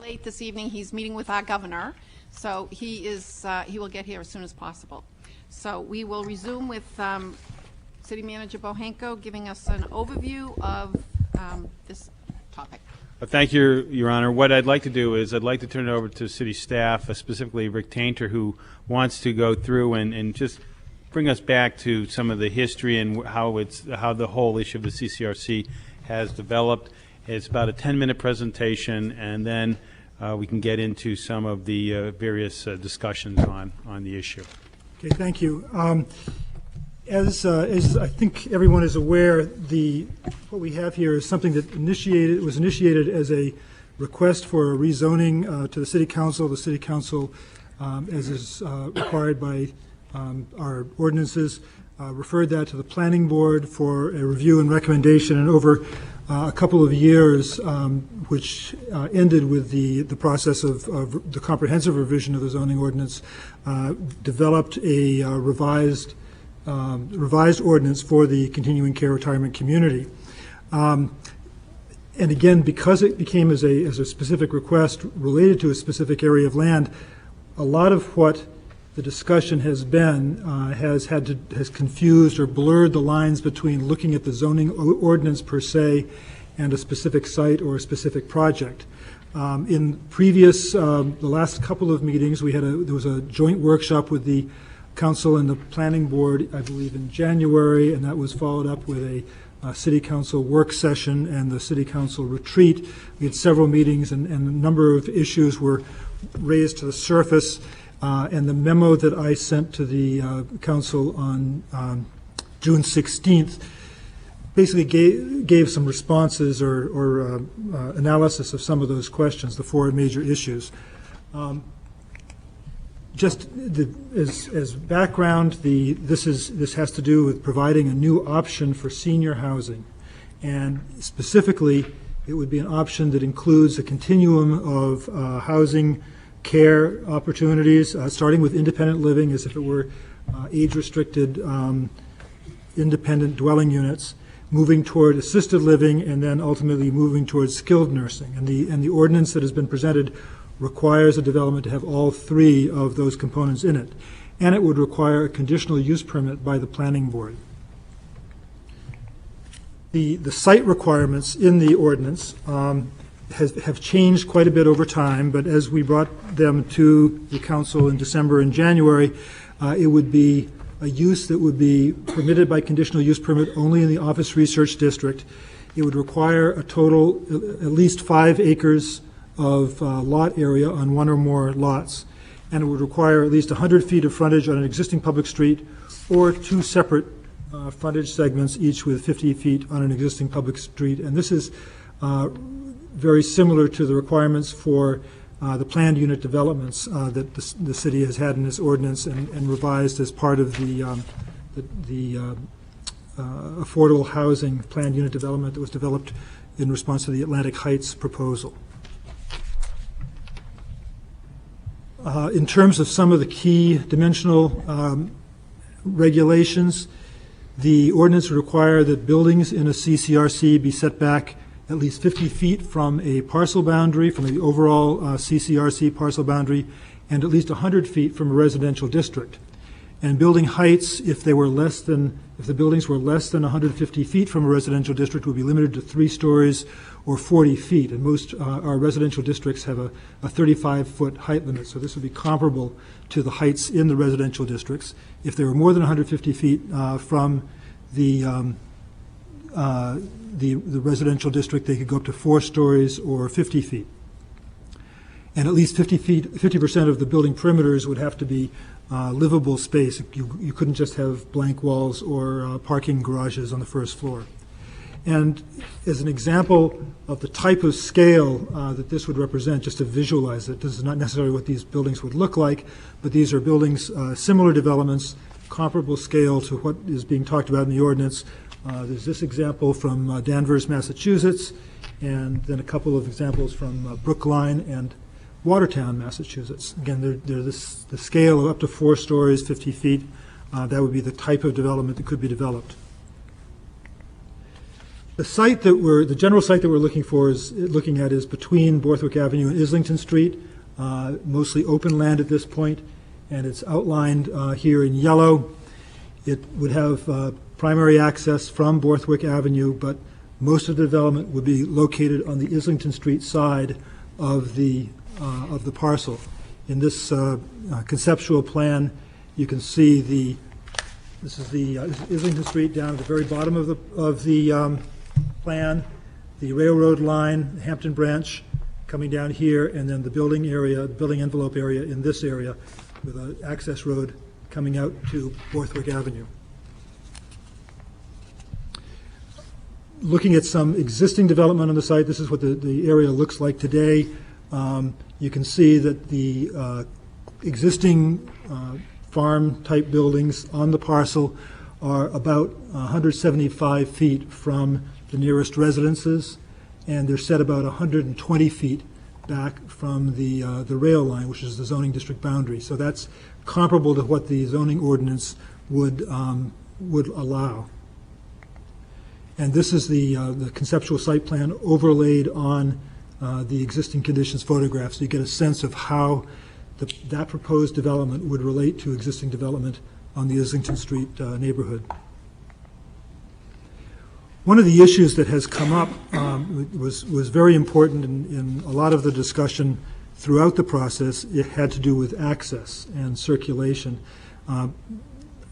Late this evening, he's meeting with our governor, so he will get here as soon as possible. So we will resume with City Manager Bohanko giving us an overview of this topic. Thank you, Your Honor. What I'd like to do is I'd like to turn it over to city staff, specifically Rick Tainter, who wants to go through and just bring us back to some of the history and how the whole issue of the CCRC has developed. It's about a 10-minute presentation, and then we can get into some of the various discussions on the issue. Okay, thank you. As I think everyone is aware, what we have here is something that was initiated as a request for a rezoning to the City Council. The City Council, as is required by our ordinances, referred that to the Planning Board for a review and recommendation, and over a couple of years, which ended with the process of the comprehensive revision of the zoning ordinance, developed a revised ordinance for the continuing care retirement community. And again, because it became as a specific request related to a specific area of land, a lot of what the discussion has been has confused or blurred the lines between looking at the zoning ordinance per se and a specific site or a specific project. In previous, the last couple of meetings, there was a joint workshop with the Council and the Planning Board, I believe, in January, and that was followed up with a City Council work session and the City Council retreat. We had several meetings, and a number of issues were raised to the surface. And the memo that I sent to the Council on June 16th basically gave some responses or analysis of some of those questions, the four major issues. Just as background, this has to do with providing a new option for senior housing, and specifically, it would be an option that includes a continuum of housing care opportunities, starting with independent living as if it were age-restricted independent dwelling units, moving toward assisted living, and then ultimately moving towards skilled nursing. And the ordinance that has been presented requires a development to have all three of those components in it. And it would require a conditional use permit by the Planning Board. The site requirements in the ordinance have changed quite a bit over time, but as we brought them to the Council in December and January, it would be a use that would be permitted by conditional use permit only in the Office Research District. It would require a total, at least 5 acres of lot area on one or more lots, and it would require at least 100 feet of frontage on an existing public street or 2 separate frontage segments, each with 50 feet on an existing public street. And this is very similar to the requirements for the planned unit developments that the city has had in its ordinance and revised as part of the affordable housing planned unit development that was developed in response to the Atlantic Heights proposal. In terms of some of the key dimensional regulations, the ordinance would require that buildings in a CCRC be set back at least 50 feet from a parcel boundary, from the overall CCRC parcel boundary, and at least 100 feet from a residential district. And building heights, if the buildings were less than 150 feet from a residential district, would be limited to 3 stories or 40 feet. And most our residential districts have a 35-foot height limit, so this would be comparable to the heights in the residential districts. If they were more than 150 feet from the residential district, they could go up to 4 stories or 50 feet. And at least 50% of the building perimeters would have to be livable space. You couldn't just have blank walls or parking garages on the first floor. And as an example of the type of scale that this would represent, just to visualize it, this is not necessarily what these buildings would look like, but these are buildings, similar developments, comparable scale to what is being talked about in the ordinance. There's this example from Danvers, Massachusetts, and then a couple of examples from Brookline and Watertown, Massachusetts. Again, they're the scale of up to 4 stories, 50 feet. That would be the type of development that could be developed. The general site that we're looking at is between Borthwick Avenue and Islington Street, mostly open land at this point, and it's outlined here in yellow. It would have primary access from Borthwick Avenue, but most of the development would be located on the Islington Street side of the parcel. In this conceptual plan, you can see this is the Islington Street down at the very bottom of the plan, the railroad line, the Hampton Branch coming down here, and then the building area, the building envelope area in this area with an access road coming out to Borthwick Avenue. Looking at some existing development on the site, this is what the area looks like today. You can see that the existing farm-type buildings on the parcel are about 175 feet from the nearest residences, and they're set about 120 feet back from the rail line, which is the zoning district boundary. So that's comparable to what the zoning ordinance would allow. And this is the conceptual site plan overlaid on the existing conditions photographs. So you get a sense of how that proposed development would relate to existing development on the Islington Street neighborhood. One of the issues that has come up was very important in a lot of the discussion throughout the process. It had to do with access and circulation.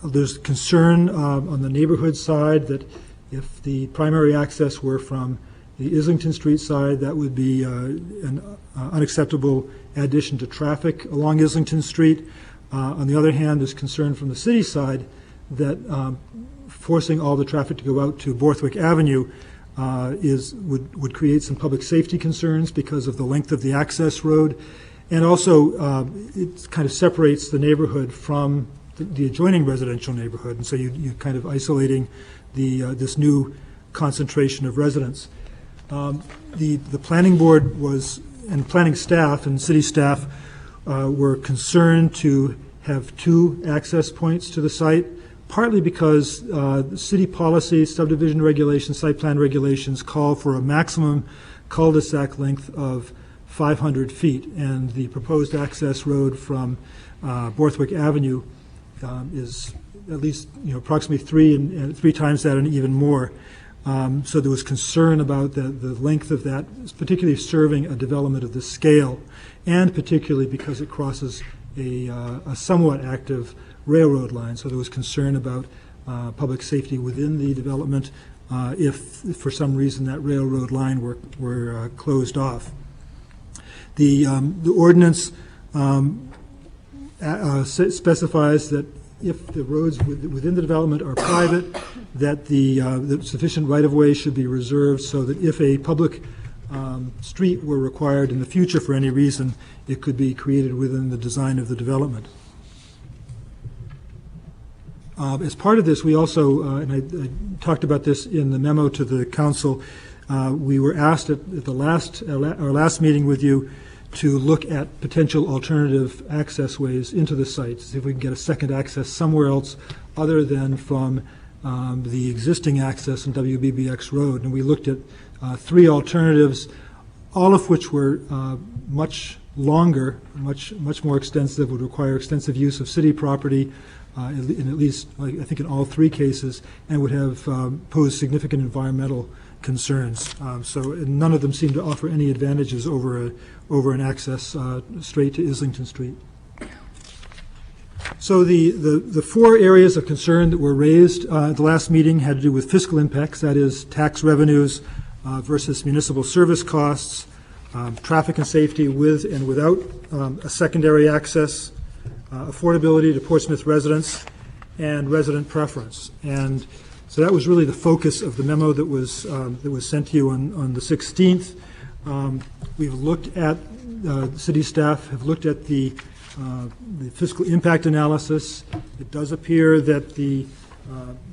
There's concern on the neighborhood side that if the primary access were from the Islington Street side, that would be an unacceptable addition to traffic along Islington Street. On the other hand, there's concern from the city side that forcing all the traffic to go out to Borthwick Avenue would create some public safety concerns because of the length of the access road. And also, it kind of separates the neighborhood from the adjoining residential neighborhood. And so you're kind of isolating this new concentration of residents. The planning board and planning staff and city staff were concerned to have two access points to the site, partly because city policy, subdivision regulations, site plan regulations call for a maximum cul-de-sac length of 500 feet, and the proposed access road from Borthwick Avenue is at least approximately three times that and even more. So there was concern about the length of that, particularly serving a development of this scale, and particularly because it crosses a somewhat active railroad line. So there was concern about public safety within the development if for some reason that railroad line were closed off. The ordinance specifies that if the roads within the development are private, that the sufficient right-of-way should be reserved so that if a public street were required in the future for any reason, it could be created within the design of the development. As part of this, we also, and I talked about this in the memo to the council, we were asked at our last meeting with you to look at potential alternative access ways into the site, see if we can get a second access somewhere else other than from the existing access on WBBX Road. And we looked at three alternatives, all of which were much longer, much more extensive, would require extensive use of city property, in at least, I think in all three cases, and would have posed significant environmental concerns. So none of them seem to offer any advantages over an access straight to Islington Street. So the four areas of concern that were raised at the last meeting had to do with fiscal impacts, that is tax revenues versus municipal service costs, traffic and safety with and without a secondary access, affordability to Portsmouth residents, and resident preference. And so that was really the focus of the memo that was sent to you on the 16th. We've looked at, the city staff have looked at the fiscal impact analysis. It does appear that the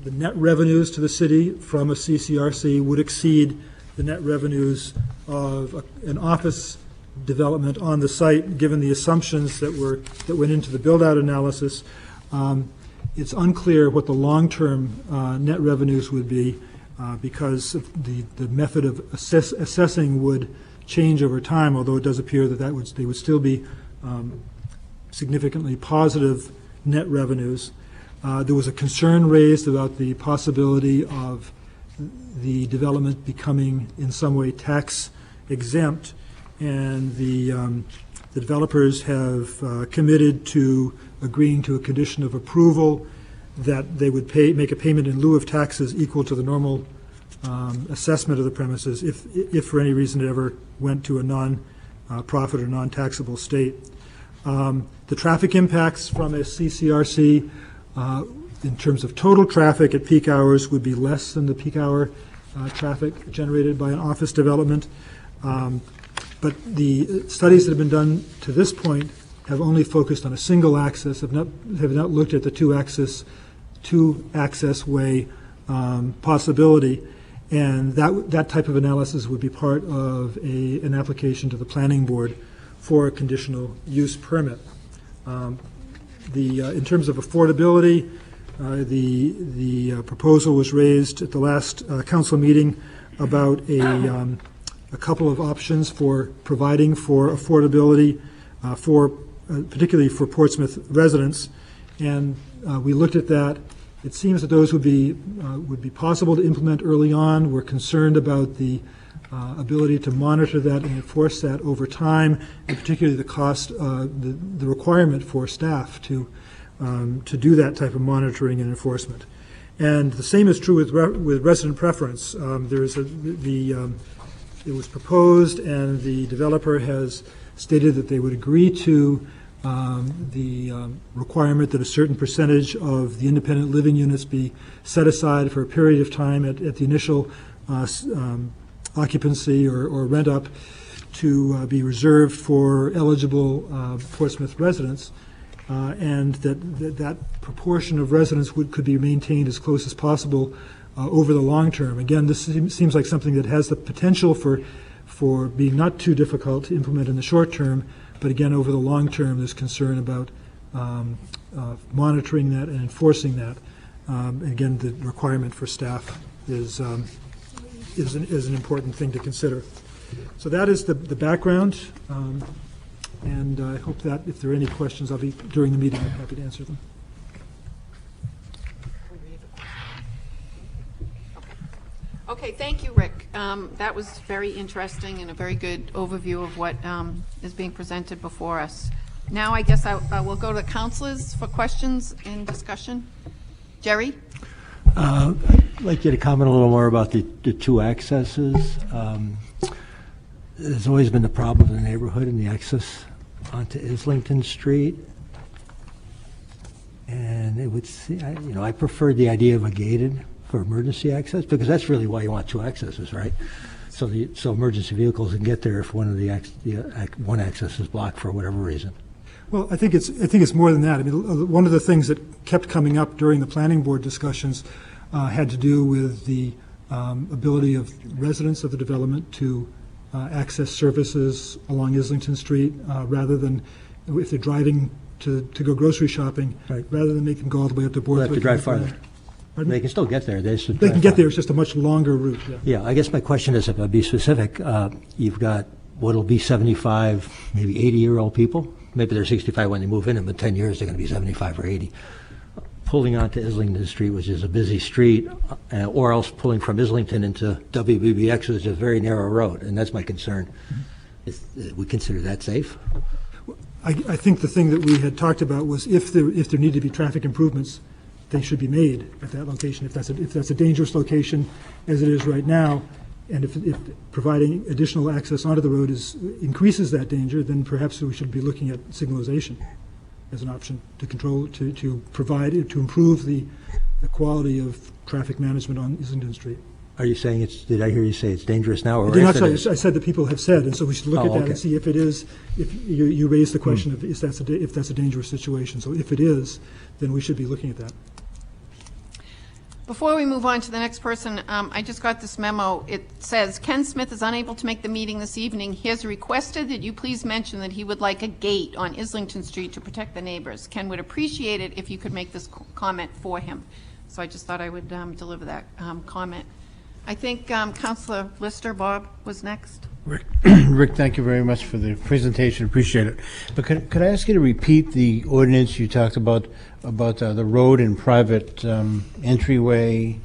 net revenues to the city from a CCRC would exceed the net revenues of an office development on the site, given the assumptions that went into the build-out analysis. It's unclear what the long-term net revenues would be. because of the method of assessing would change over time, although it does appear that they would still be significantly positive net revenues. There was a concern raised about the possibility of the development becoming in some way tax exempt, and the developers have committed to agreeing to a condition of approval that they would make a payment in lieu of taxes equal to the normal assessment of the premises if for any reason it ever went to a non-profit or non-taxable state. The traffic impacts from a CCRC in terms of total traffic at peak hours would be less than the peak hour traffic generated by an office development. But the studies that have been done to this point have only focused on a single axis, have not looked at the two-access way possibility, and that type of analysis would be part of an application to the planning board for a conditional use permit. In terms of affordability, the proposal was raised at the last council meeting about a couple of options for providing for affordability particularly for Portsmouth residents, and we looked at that. It seems that those would be possible to implement early on. We're concerned about the ability to monitor that and enforce that over time, and particularly the cost, the requirement for staff to do that type of monitoring and enforcement. And the same is true with resident preference. It was proposed, and the developer has stated that they would agree to the requirement that a certain percentage of the independent living units be set aside for a period of time at the initial occupancy or rent up to be reserved for eligible Portsmouth residents, and that proportion of residents could be maintained as close as possible over the long term. Again, this seems like something that has the potential for being not too difficult to implement in the short term, but again, over the long term, there's concern about monitoring that and enforcing that. Again, the requirement for staff is an important thing to consider. So that is the background, and I hope that if there are any questions, during the meeting, I'm happy to answer them. Okay, thank you, Rick. That was very interesting and a very good overview of what is being presented before us. Now I guess I will go to the councilors for questions and discussion. Jerry? I'd like you to comment a little more about the two accesses. There's always been the problem in the neighborhood and the access onto Islington Street. And it would I preferred the idea of a gated for emergency access, because that's really why you want two accesses, right? So emergency vehicles can get there if one access is blocked for whatever reason. Well, I think it's more than that. I mean, one of the things that kept coming up during the planning board discussions had to do with the ability of residents of the development to access services along Islington Street rather than if they're driving to go grocery shopping, right, rather than make them go all the way up to Portsmouth. They have to drive farther. Pardon? They can still get there. They can get there. It's just a much longer route. Yeah, I guess my question is, if I'd be specific, you've got what'll be 75, maybe 80-year-old people. Maybe they're 65 when they move in, and in 10 years they're going to be 75 or 80. Pulling onto Islington Street, which is a busy street, or else pulling from Islington into WBBX, which is a very narrow road, and that's my concern. We consider that safe? I think the thing that we had talked about was if there need to be traffic improvements, they should be made at that location. If that's a dangerous location, as it is right now, and if providing additional access onto the road increases that danger, then perhaps we should be looking at signalization as an option to control, to improve the quality of traffic management on Islington Street. Are you saying did I hear you say it's dangerous now? Or I did not say. I said that people have said, and so we should look at that and see if it is. If you raise the question of if that's a dangerous situation. So if it is, then we should be looking at that. Before we move on to the next person, I just got this memo. It says, Ken Smith is unable to make the meeting this evening. He has requested that you please mention that he would like a gate on Islington Street to protect the neighbors. Ken would appreciate it if you could make this comment for him. So I just thought I would deliver that comment. I think Counselor Lister, Bob, was next. Rick, Rick, thank you very much for the presentation. Appreciate it. But could I ask you to repeat the ordinance you talked about the road and private entryway?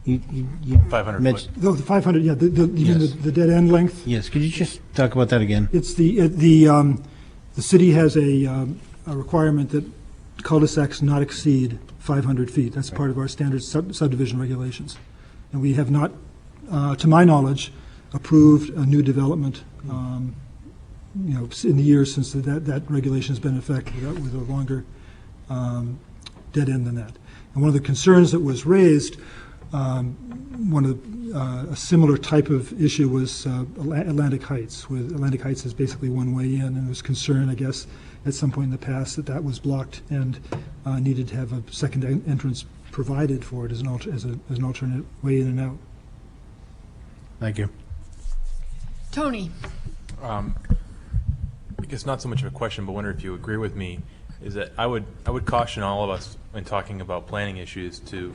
You 500 mentioned- foot. No, the 500, yeah, you mean Yes. the dead end length? Yes. Could you just talk about that again? It's the city has a requirement that cul-de-sacs not exceed 500 feet. That's part of our standard subdivision regulations. And we have not, to my knowledge, approved a new development, in the years since that regulation has been in effect with a longer dead end than that. And one of the concerns that was raised, a similar type of issue was Atlantic Heights, where Atlantic Heights is basically one way in, and there was concern, I guess, at some point in the past that was blocked and needed to have a second entrance provided for it as an alternate way in and out. Thank you. Tony? I guess not so much of a question, but wonder if you agree with me, is that I would caution all of us when talking about planning issues to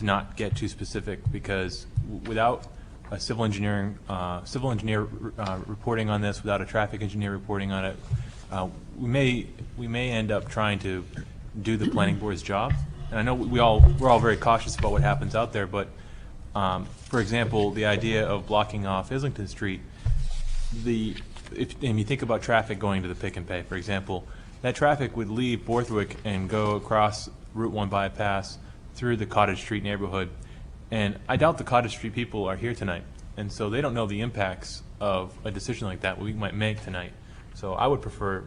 not get too specific, because without a civil engineer reporting on this, without a traffic engineer reporting on it, we may end up trying to do the planning board's job. And I know we're all very cautious about what happens out there, but for example, the idea of blocking off Islington Street, if you think about traffic going to the Pick and Pay, for example, that traffic would leave Borthwick and go across Route 1 bypass through the Cottage Street neighborhood. And I doubt the Cottage Street people are here tonight, and so they don't know the impacts of a decision like that we might make tonight. So I would prefer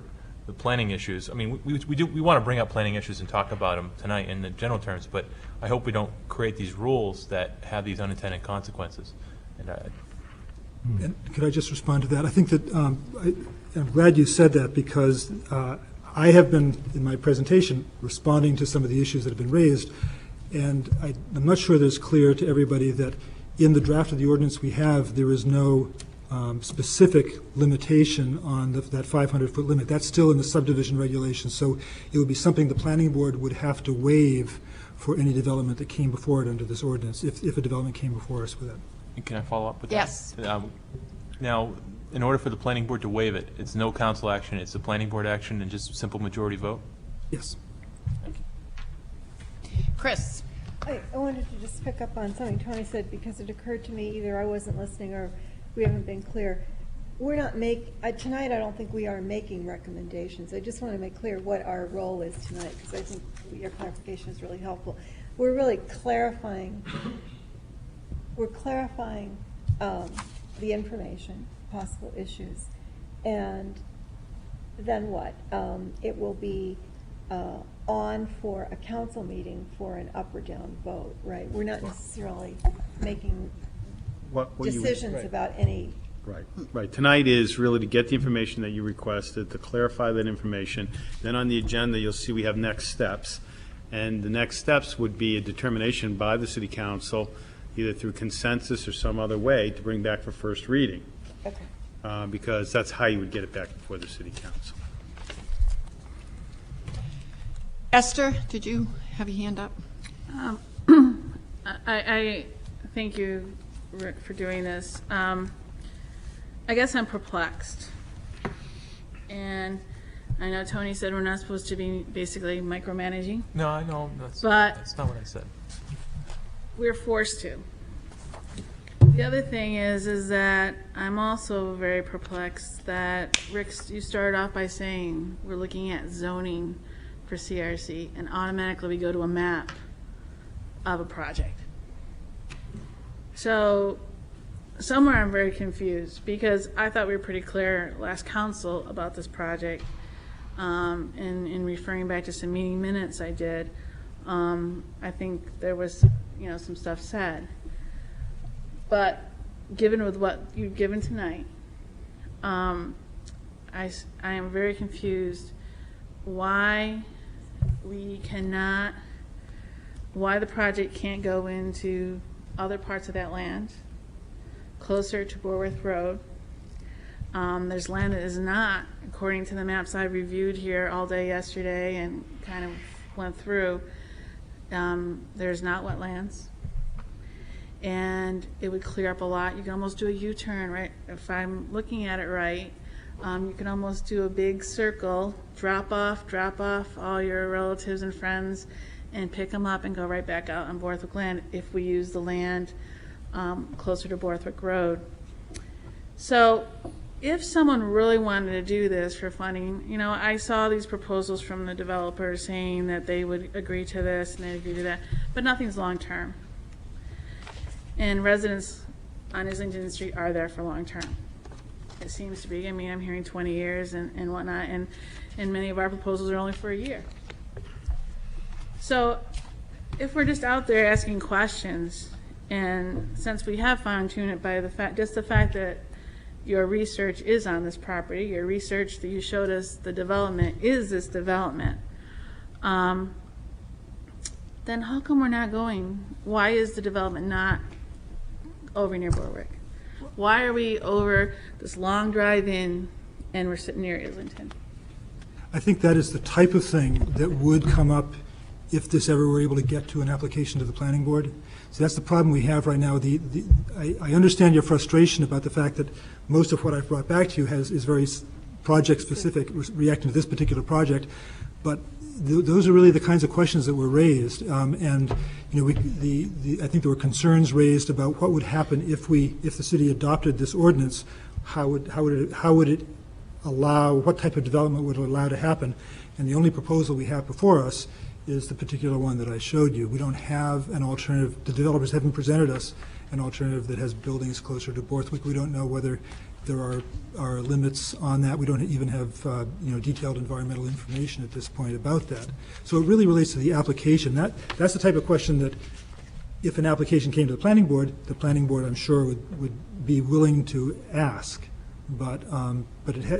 the planning issues. I mean, we want to bring up planning issues and talk about them tonight in the general terms, but I hope we don't create these rules that have these unintended consequences. And could I just respond to that? I think that I'm glad you said that, because I have been, in my presentation, responding to some of the issues that have been raised, and I'm not sure that it's clear to everybody that in the draft of the ordinance we have, there is no specific limitation on that 500-foot limit. That's still in the subdivision regulations, so it would be something the planning board would have to waive for any development that came before it under this ordinance, if a development came before us with that. Can I follow up with Yes. that? Now, in order for the planning board to waive it, it's no council action, it's a planning board action and just a simple majority vote? Yes. Chris? I wanted to just pick up on something Tony said, because it occurred to me either I wasn't listening or we haven't been clear. We're not tonight I don't think we are making recommendations. I just want to make clear what our role is tonight, because I think your clarification is really helpful. We're really clarifying the information, possible issues, and then what? It will be on for a council meeting for an up or down vote, right? We're not necessarily making decisions about any. Right. Tonight is really to get the information that you requested, to clarify that information. Then on the agenda, you'll see we have next steps. And the next steps would be a determination by the city council, either through consensus or some other way, to bring back for first reading. Okay. Because that's how you would get it back before the city council. Esther, did you have your hand up? I thank you, Rick, for doing this. I guess I'm perplexed. And I know Tony said we're not supposed to be basically micromanaging. No, I know, that's not what I said. We're forced to. The other thing is that I'm also very perplexed that, Rick, you started off by saying we're looking at zoning for CRC, and automatically we go to a map of a project. So somewhere I'm very confused, because I thought we were pretty clear last council about this project, in referring back to some meeting minutes I did. I think there was, some stuff said. But given with what you've given tonight, I am very confused why the project can't go into other parts of that land, closer to Borworth Road. There's land that is not, according to the maps I reviewed here all day yesterday and kind of went through, there's not wetlands. and it would clear up a lot. You can almost do a U-turn, right? If I'm looking at it right, you can almost do a big circle, drop off all your relatives and friends, and pick them up and go right back out on Borthwick land if we use the land closer to Borthwick Road. So if someone really wanted to do this for funding, you know, I saw these proposals from the developers saying that they would agree to this and they'd agree to that, but nothing's long-term. And residents on Islington Street are there for long-term. It seems to be. I mean, I'm hearing 20 years and whatnot, and many of our proposals are only for a year. So if we're just out there asking questions, and since we have fine-tuned it by the fact that your research is on this property, your research that you showed us, the development is this development, then how come we're not going? Why is the development not over near Borwick? Why are we over this long drive in and we're sitting near Islington? I think that is the type of thing that would come up if this ever were able to get to an application to the planning board. So that's the problem we have right now. I understand your frustration about the fact that most of what I've brought back to you is very project-specific, reacting to this particular project, but those are really the kinds of questions that were raised. And you know, I think there were concerns raised about what would happen if the city adopted this ordinance. How would it allow, what type of development would it allow to happen? And the only proposal we have before us is the particular one that I showed you. We don't have an alternative. The developers haven't presented us an alternative that has buildings closer to Borthwick. We don't know whether there are limits on that. We don't even have detailed environmental information at this point about that. So it really relates to the application. That's the type of question that if an application came to the planning board, I'm sure would be willing to ask. But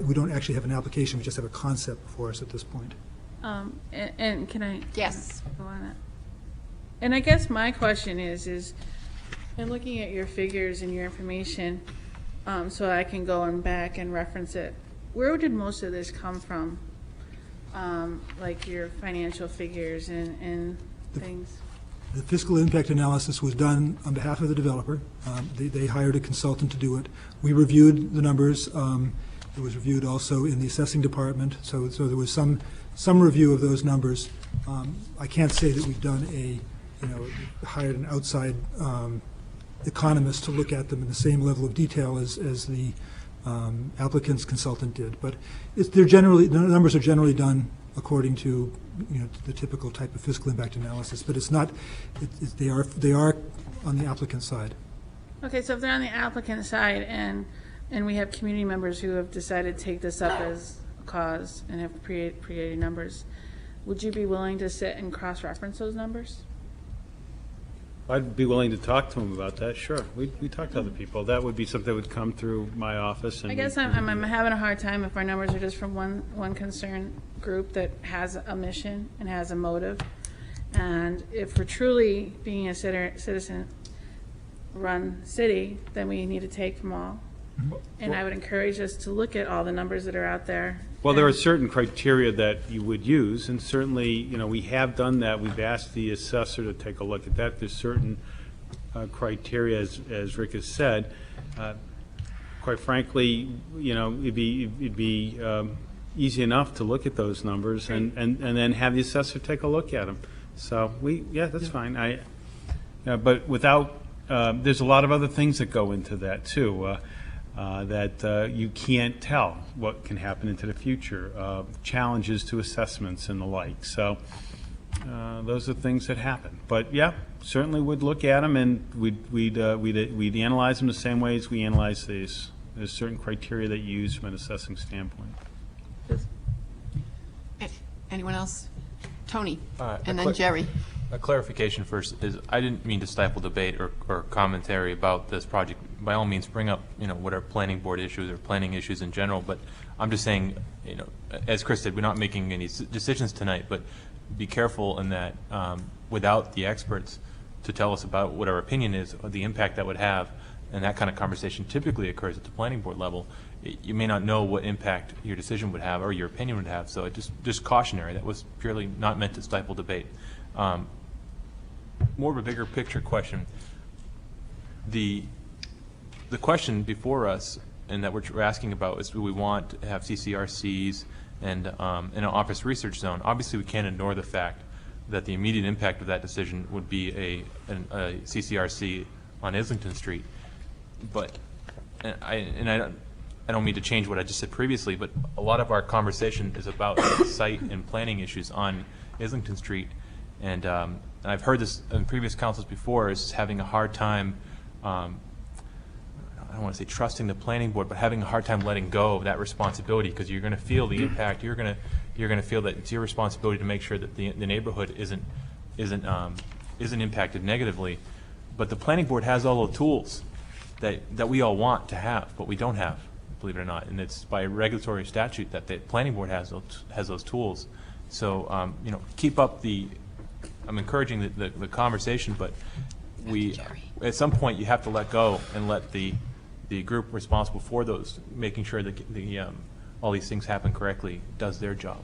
we don't actually have an application. We just have a concept before us at this point. And can I? Yes. Go on that. And I guess my question is in looking at your figures and your information, so I can go and back and reference it, where did most of this come from? Like your financial figures and things? The fiscal impact analysis was done on behalf of the developer. They hired a consultant to do it. We reviewed the numbers. It was reviewed also in the assessing department. So there was some review of those numbers. I can't say that we've done hired an outside economist to look at them in the same level of detail as the applicant's consultant did. But the numbers are generally done according to the typical type of fiscal impact analysis. But it's not. They are on the applicant side. Okay, so if they're on the applicant side and we have community members who have decided to take this up as a cause and have created numbers, would you be willing to sit and cross-reference those numbers? I'd be willing to talk to them about that, sure. We talk to other people. That would be something that would come through my office. And I guess I'm having a hard time if our numbers are just from one concerned group that has a mission and has a motive. And if we're truly being a citizen-run city, then we need to take from all. And I would encourage us to look at all the numbers that are out there. Well, there are certain criteria that you would use, and certainly, we have done that. We've asked the assessor to take a look at that. There's certain criteria, as Rick has said. Quite frankly, it'd be easy enough to look at those numbers and then have the assessor take a look at them. So that's fine. But without, there's a lot of other things that go into that too. That you can't tell what can happen into the future, challenges to assessments and the like. So those are things that happen. But certainly would look at them, and we'd analyze them the same way as we analyze these. There's certain criteria that you use from an assessing standpoint. Anyone else? Tony, and then Jerry. A clarification first is I didn't mean to stifle debate or commentary about this project. By all means, bring up what are planning board issues or planning issues in general. But I'm just saying, as Chris said, we're not making any decisions tonight. But be careful in that without the experts to tell us about what our opinion is, or the impact that would have, and that kind of conversation typically occurs at the planning board level. You may not know what impact your decision would have or your opinion would have. So it just cautionary. That was purely not meant to stifle debate. More of a bigger picture question. The question before us, and that we're asking about, is do we want to have CCRCs and an office research zone? Obviously, we can't ignore the fact that the immediate impact of that decision would be a CCRC on Islington Street. But I don't mean to change what I just said previously, but a lot of our conversation is about site and planning issues on Islington Street, and I've heard this in previous councils before, is having a hard time. I don't want to say trusting the planning board, but having a hard time letting go of that responsibility, because you're going to feel the impact. You're going to feel that it's your responsibility to make sure that the neighborhood isn't impacted negatively. But the planning board has all the tools that we all want to have, but we don't have, believe it or not. And it's by regulatory statute that the planning board has those tools. So you know, keep up the. I'm encouraging the conversation, but at some point you have to let go and let the group responsible for those, making sure that all these things happen correctly, does their job.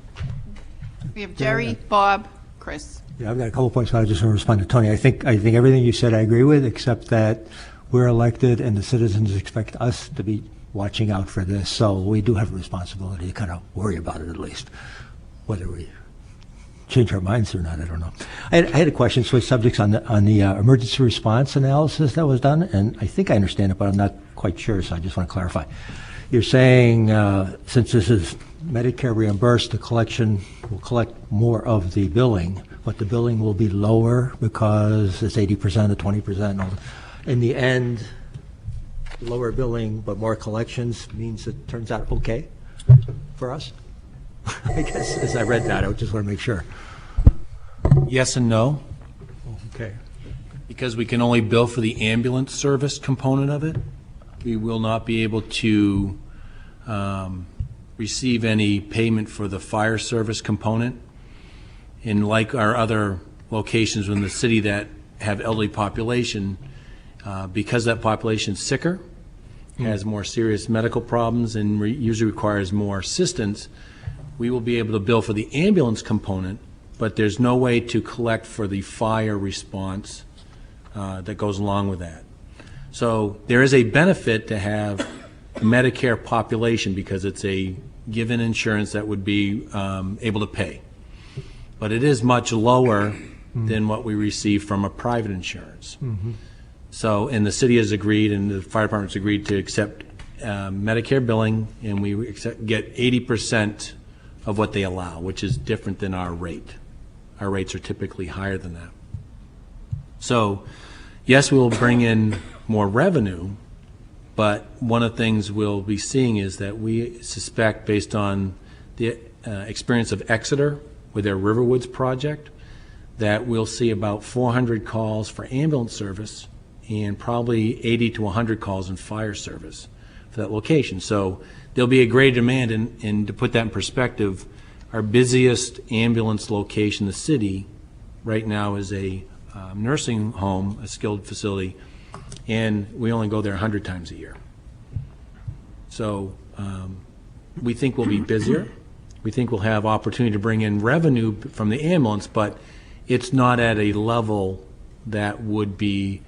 We have Jerry, Bob, Chris. Yeah, I've got a couple points, but I just want to respond to Tony. I think everything you said I agree with, except that we're elected and the citizens expect us to be watching out for this. So we do have a responsibility to kind of worry about it at least. Whether we change our minds or not, I don't know. I had a question, switch subjects on the emergency response analysis that was done, and I think I understand it, but I'm not quite sure, so I just want to clarify. You're saying since this is Medicare reimbursed, the collection will collect more of the billing, but the billing will be lower because it's 80% or 20%. In the end, lower billing but more collections means it turns out okay for us? I guess as I read that, I just want to make sure. Yes and no, Okay. because we can only bill for the ambulance service component of it. We will not be able to receive any payment for the fire service component. And like our other locations in the city that have elderly population, because that population is sicker, has more serious medical problems, and usually requires more assistance, we will be able to bill for the ambulance component, but there's no way to collect for the fire response that goes along with that. So there is a benefit to have Medicare population because it's a given insurance that would be able to pay. But it is much lower than what we receive from a private insurance. So, and the city has agreed and the fire department's agreed to accept Medicare billing, and we get 80% of what they allow, which is different than our rate. Our rates are typically higher than that. So, yes, we will bring in more revenue, but one of the things we'll be seeing is that we suspect, based on the experience of Exeter with their Riverwoods project, that we'll see about 400 calls for ambulance service and probably 80 to 100 calls in fire service for that location. So there'll be a great demand, and to put that in perspective, our busiest ambulance location in the city right now is a nursing home, a skilled facility, and we only go there 100 times a year. So we think we'll be busier. We think we'll have opportunity to bring in revenue from the ambulance, but it's not at a level that would be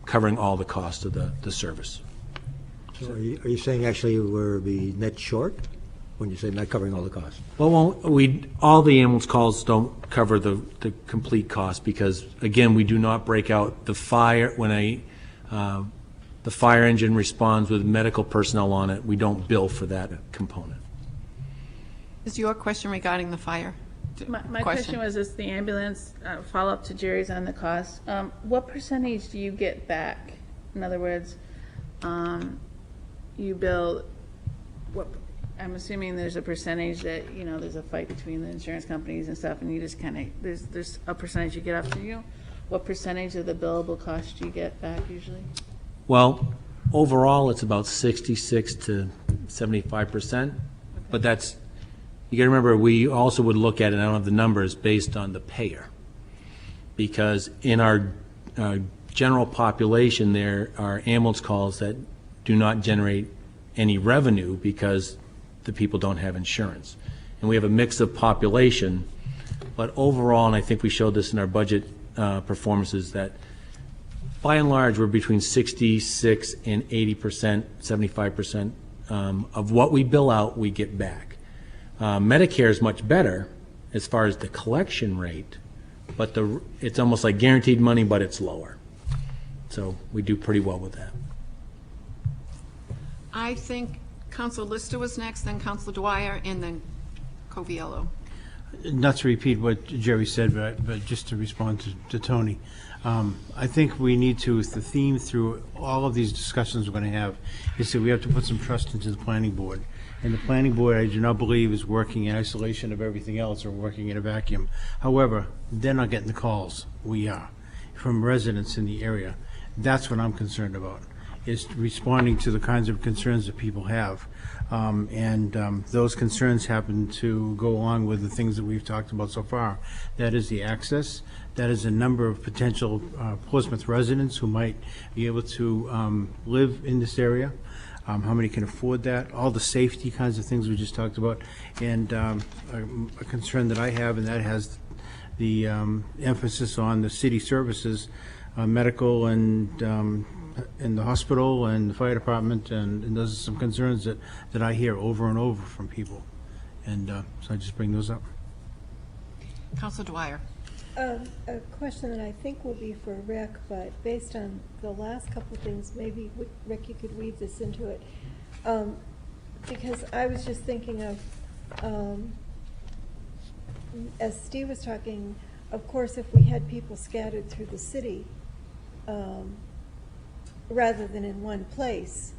covering all the cost of the service. So are you saying actually we'll be net short when you say not covering all the costs? Well, all the ambulance calls don't cover the complete cost because, again, we do not break out the fire. When the fire engine responds with medical personnel on it, we don't bill for that component. Is your question regarding the fire? My question was, is the ambulance, follow-up to Jerry's on the cost, what percentage do you get back? In other words, you bill, I'm assuming there's a percentage that, there's a fight between the insurance companies and stuff, and you just kind of, there's a percentage you get off to you. What percentage of the billable cost do you get back usually? Well, overall, it's about 66 to 75%, but that's, you got to remember, we also would look at it, I don't have the numbers, based on the payer. Because in our general population, there are ambulance calls that do not generate any revenue because the people don't have insurance. And we have a mix of population, but overall, and I think we showed this in our budget performances, that by and large, we're between 66 and 80%, 75% of what we bill out, we get back. Medicare is much better as far as the collection rate, but it's almost like guaranteed money, but it's lower. So we do pretty well with that. I think Council Lister was next, then Council Dwyer, and then Coviello. Not to repeat what Jerry said, but just to respond to Tony. I think we need to, the theme through all of these discussions we're going to have is that we have to put some trust into the planning board. And the planning board, I do not believe, is working in isolation of everything else or working in a vacuum. However, they're not getting the calls. We are, from residents in the area. That's what I'm concerned about, is responding to the kinds of concerns that people have. Those concerns happen to go along with the things that we've talked about so far. That is the access. That is a number of potential Portsmouth residents who might be able to live in this area. How many can afford that? All the safety kinds of things we just talked about. And a concern that I have, and that has the emphasis on the city services, medical and the hospital and the fire department, and those are some concerns that I hear over and over from people. And so I just bring those up. Council Dwyer. A question that I think will be for Rick, but based on the last couple of things, maybe, Rick, you could weave this into it. Because I was just thinking of, as Steve was talking, of course, if we had people scattered through the city, rather than in one place,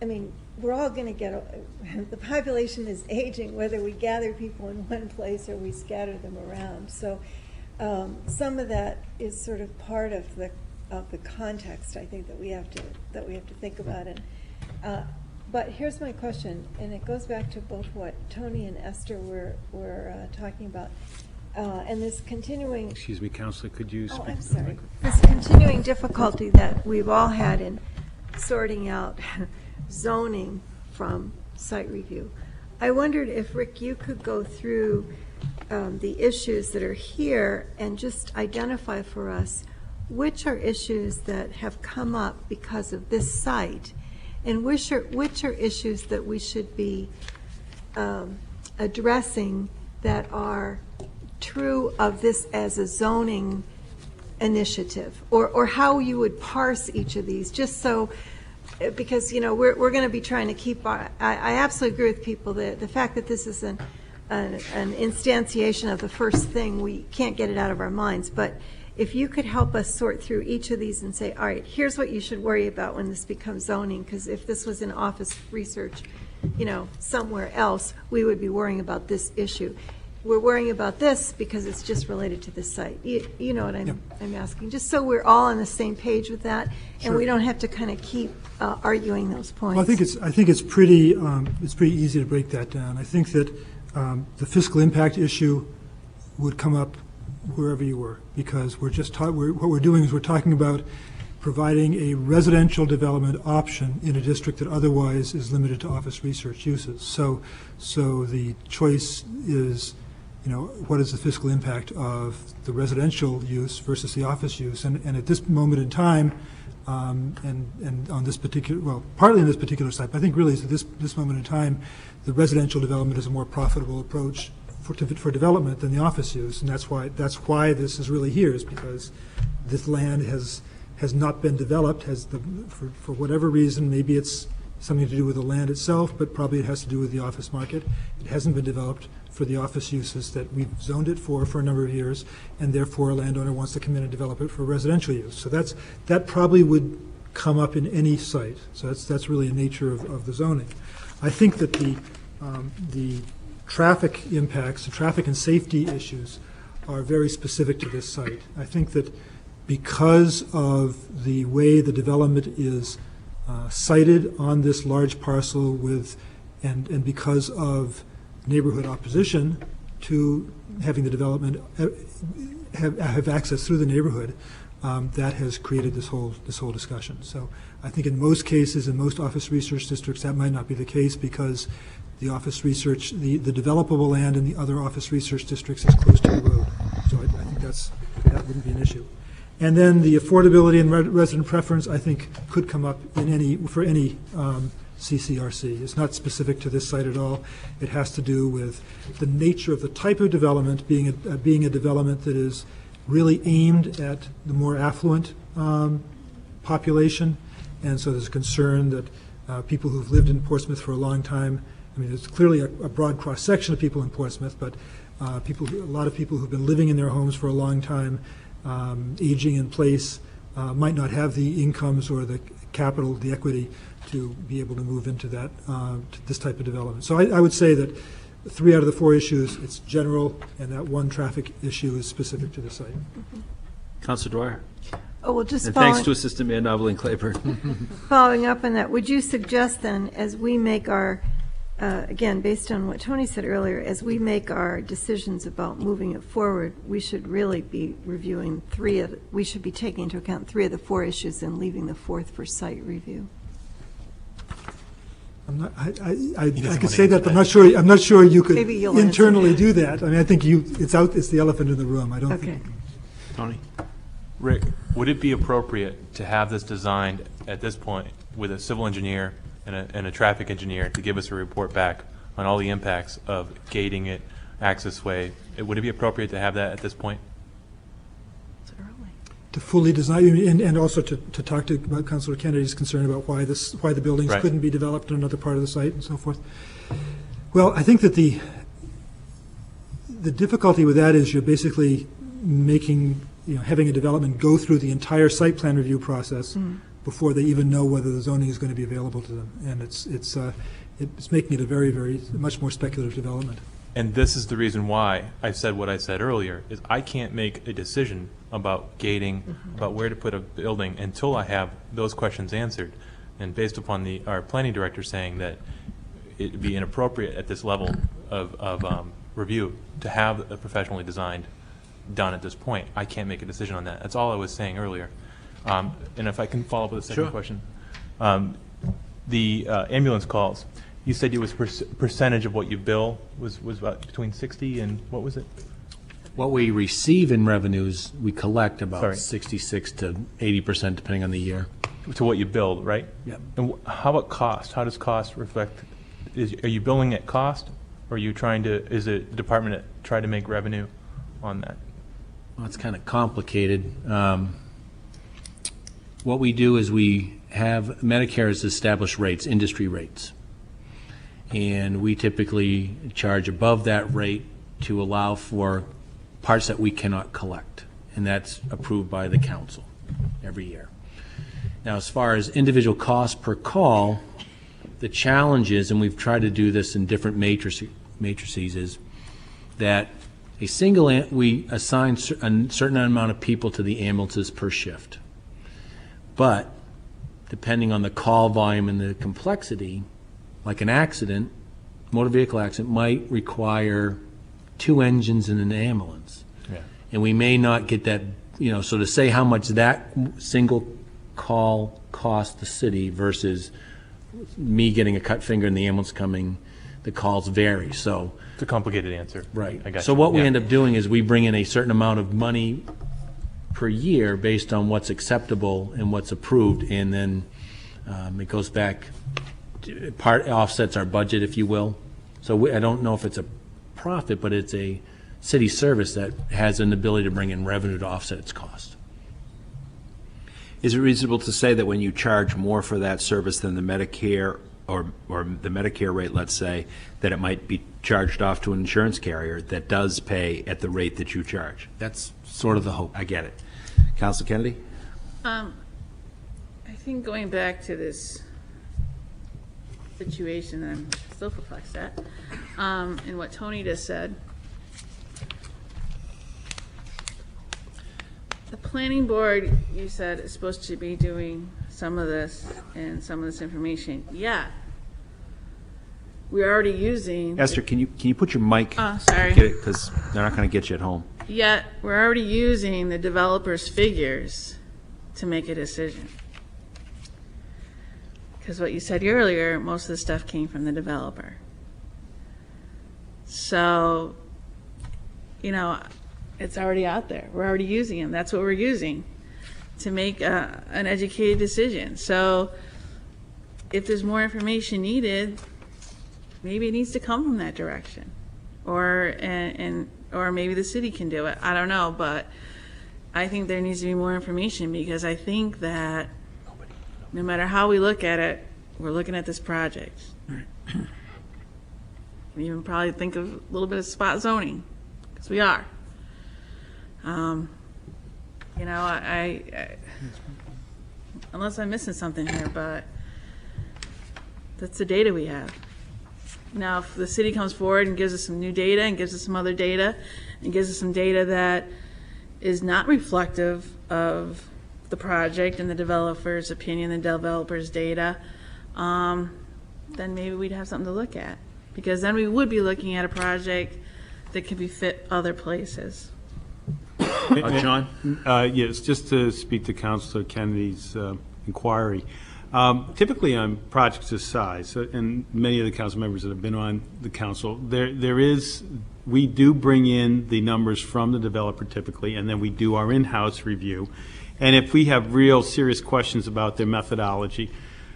I mean, we're all going to get, the population is aging, whether we gather people in one place or we scatter them around. So some of that is sort of part of the context, I think, that we have to think about. And but here's my question, and it goes back to both what Tony and Esther were talking about, and this continuing. Excuse me, Counselor, could you speak? Oh, I'm sorry. This continuing difficulty that we've all had in sorting out zoning from site review. I wondered if, Rick, you could go through the issues that are here and just identify for us which are issues that have come up because of this site, and which are issues that we should be addressing that are true of this as a zoning initiative, or how you would parse each of these, just so, because, you know, we're going to be trying to keep our, I absolutely agree with people that the fact that this is an instantiation of the first thing, we can't get it out of our minds. But if you could help us sort through each of these and say, all right, here's what you should worry about when this becomes zoning, because if this was in office research, you know, somewhere else, we would be worrying about this issue. We're worrying about this because it's just related to this site. You know what I'm asking, just so we're all on the same page with that, and we don't have to kind of keep arguing those points. Well, I think it's pretty easy to break that down. I think that the fiscal impact issue would come up wherever you were, because what we're doing is we're talking about providing a residential development option in a district that otherwise is limited to office research uses. So the choice is, you know, what is the fiscal impact of the residential use versus the office use? And at this moment in time, and on this particular, well, partly in this particular site, but I think really at this moment in time, the residential development is a more profitable approach for development than the office use, and that's why this is really here, is because this land has not been developed, for whatever reason. Maybe it's something to do with the land itself, but probably it has to do with the office market. It hasn't been developed for the office uses that we've zoned it for a number of years, and therefore a landowner wants to come in and develop it for residential use. So that probably would come up in any site. So that's really the nature of the zoning. I think that the traffic impacts, the traffic and safety issues are very specific to this site. I think that because of the way the development is sited on this large parcel and because of neighborhood opposition to having the development have access through the neighborhood, that has created this whole discussion. So I think in most cases, in most office research districts, that might not be the case, because the office research, the developable land in the other office research districts is close to the road. So I think that wouldn't be an issue. And then the affordability and resident preference, I think, could come up for any CCRC. It's not specific to this site at all. It has to do with the nature of the type of development, being a development that is really aimed at the more affluent population. And so there's a concern that people who've lived in Portsmouth for a long time, I mean, there's clearly a broad cross-section of people in Portsmouth, but a lot of people who've been living in their homes for a long time, aging in place, might not have the incomes or the capital, the equity, to be able to move into that to this type of development. So I would say that 3 out of the 4 issues, it's general, and that one traffic issue is specific to the site. Councilor Dwyer. Oh, well, just And thanks to Assistant Mayor Novelin Claiborne. following up on that, would you suggest then, as we make our, again, based on what Tony said earlier, as we make our decisions about moving it forward, we should really be reviewing we should be taking into account 3 of the 4 issues and leaving the 4th for site review? I could say that, but I'm not sure you could Maybe you'll internally answer. do that. I mean, I think it's the elephant in the room. I don't Okay. think. Tony? Rick, would it be appropriate to have this designed at this point with a civil engineer and a traffic engineer to give us a report back on all the impacts of gating it, access way? Would it be appropriate to have that at this point? To fully design, and also to talk to Councilor Kennedy's concern about why the buildings Right. couldn't be developed in another part of the site and so forth. Well, I think that the difficulty with that is you're basically having a development go through the entire site plan review process before they even know whether the zoning is going to be available to them. And it's making it a very, very, much more speculative development. And this is the reason why I said what I said earlier, is I can't make a decision about gating, about where to put a building until I have those questions answered. And based upon our planning director saying that it'd be inappropriate at this level of review to have a professionally designed done at this point, I can't make a decision on that. That's all I was saying earlier. And if I can follow up with a second Sure. question. The ambulance calls, you said it was percentage of what you bill was about between 60 and what was it? What we receive in revenues, we collect about Sorry. 66 to 80%, depending on the year. To what you billed, right? Yep. And how about cost? How does cost reflect? Are you billing at cost, or are you trying to? Is it the department that try to make revenue on that? Well, it's kind of complicated. What we do is we have Medicare has established rates, industry rates. And we typically charge above that rate to allow for parts that we cannot collect. And that's approved by the council every year. Now, as far as individual cost per call, the challenge is, and we've tried to do this in different matrices, is that we assign a certain amount of people to the ambulances per shift. But depending on the call volume and the complexity, like an accident, motor vehicle accident might require 2 engines in an ambulance. Yeah. And we may not get that, so to say how much that single call costs the city versus me getting a cut finger and the ambulance coming, the calls vary. So It's a complicated answer. right. I got So you. what we Yeah. end up doing is we bring in a certain amount of money per year based on what's acceptable and what's approved, and then it goes back, part offsets our budget, if you will. So I don't know if it's a profit, but it's a city service that has an ability to bring in revenue to offset its cost. Is it reasonable to say that when you charge more for that service than the Medicare or the Medicare rate, let's say, that it might be charged off to an insurance carrier that does pay at the rate that you charge? That's sort of the hope. I get it. Councilor Kennedy? I think going back to this situation that I'm still perplexed at, and what Tony just said, the planning board, you said, is supposed to be doing some of this and some of this information. Yeah. We're already using. Esther, can you put your mic? Oh, sorry. Get it, because they're not going to get you at home. Yet, we're already using the developer's figures to make a decision. Because what you said earlier, most of the stuff came from the developer. So, it's already out there. We're already using them. That's what we're using. to make an educated decision. So if there's more information needed, maybe it needs to come from that direction, or maybe the city can do it. I don't know, but I think there needs to be more information, because I think that no matter how we look at it, we're looking at this project. We even probably think of a little bit of spot zoning, because we are. You know, I unless I'm missing something here, but that's the data we have. Now, if the city comes forward and gives us some new data and gives us some other data and gives us some data that is not reflective of the project and the developer's opinion, the developer's data, then maybe we'd have something to look at. Because then we would be looking at a project that could be fit other places. John? Yes, just to speak to Councilor Kennedy's inquiry. Typically on projects this size, and many of the council members that have been on the council, we do bring in the numbers from the developer typically, and then we do our in-house review. And if we have real serious questions about their methodology,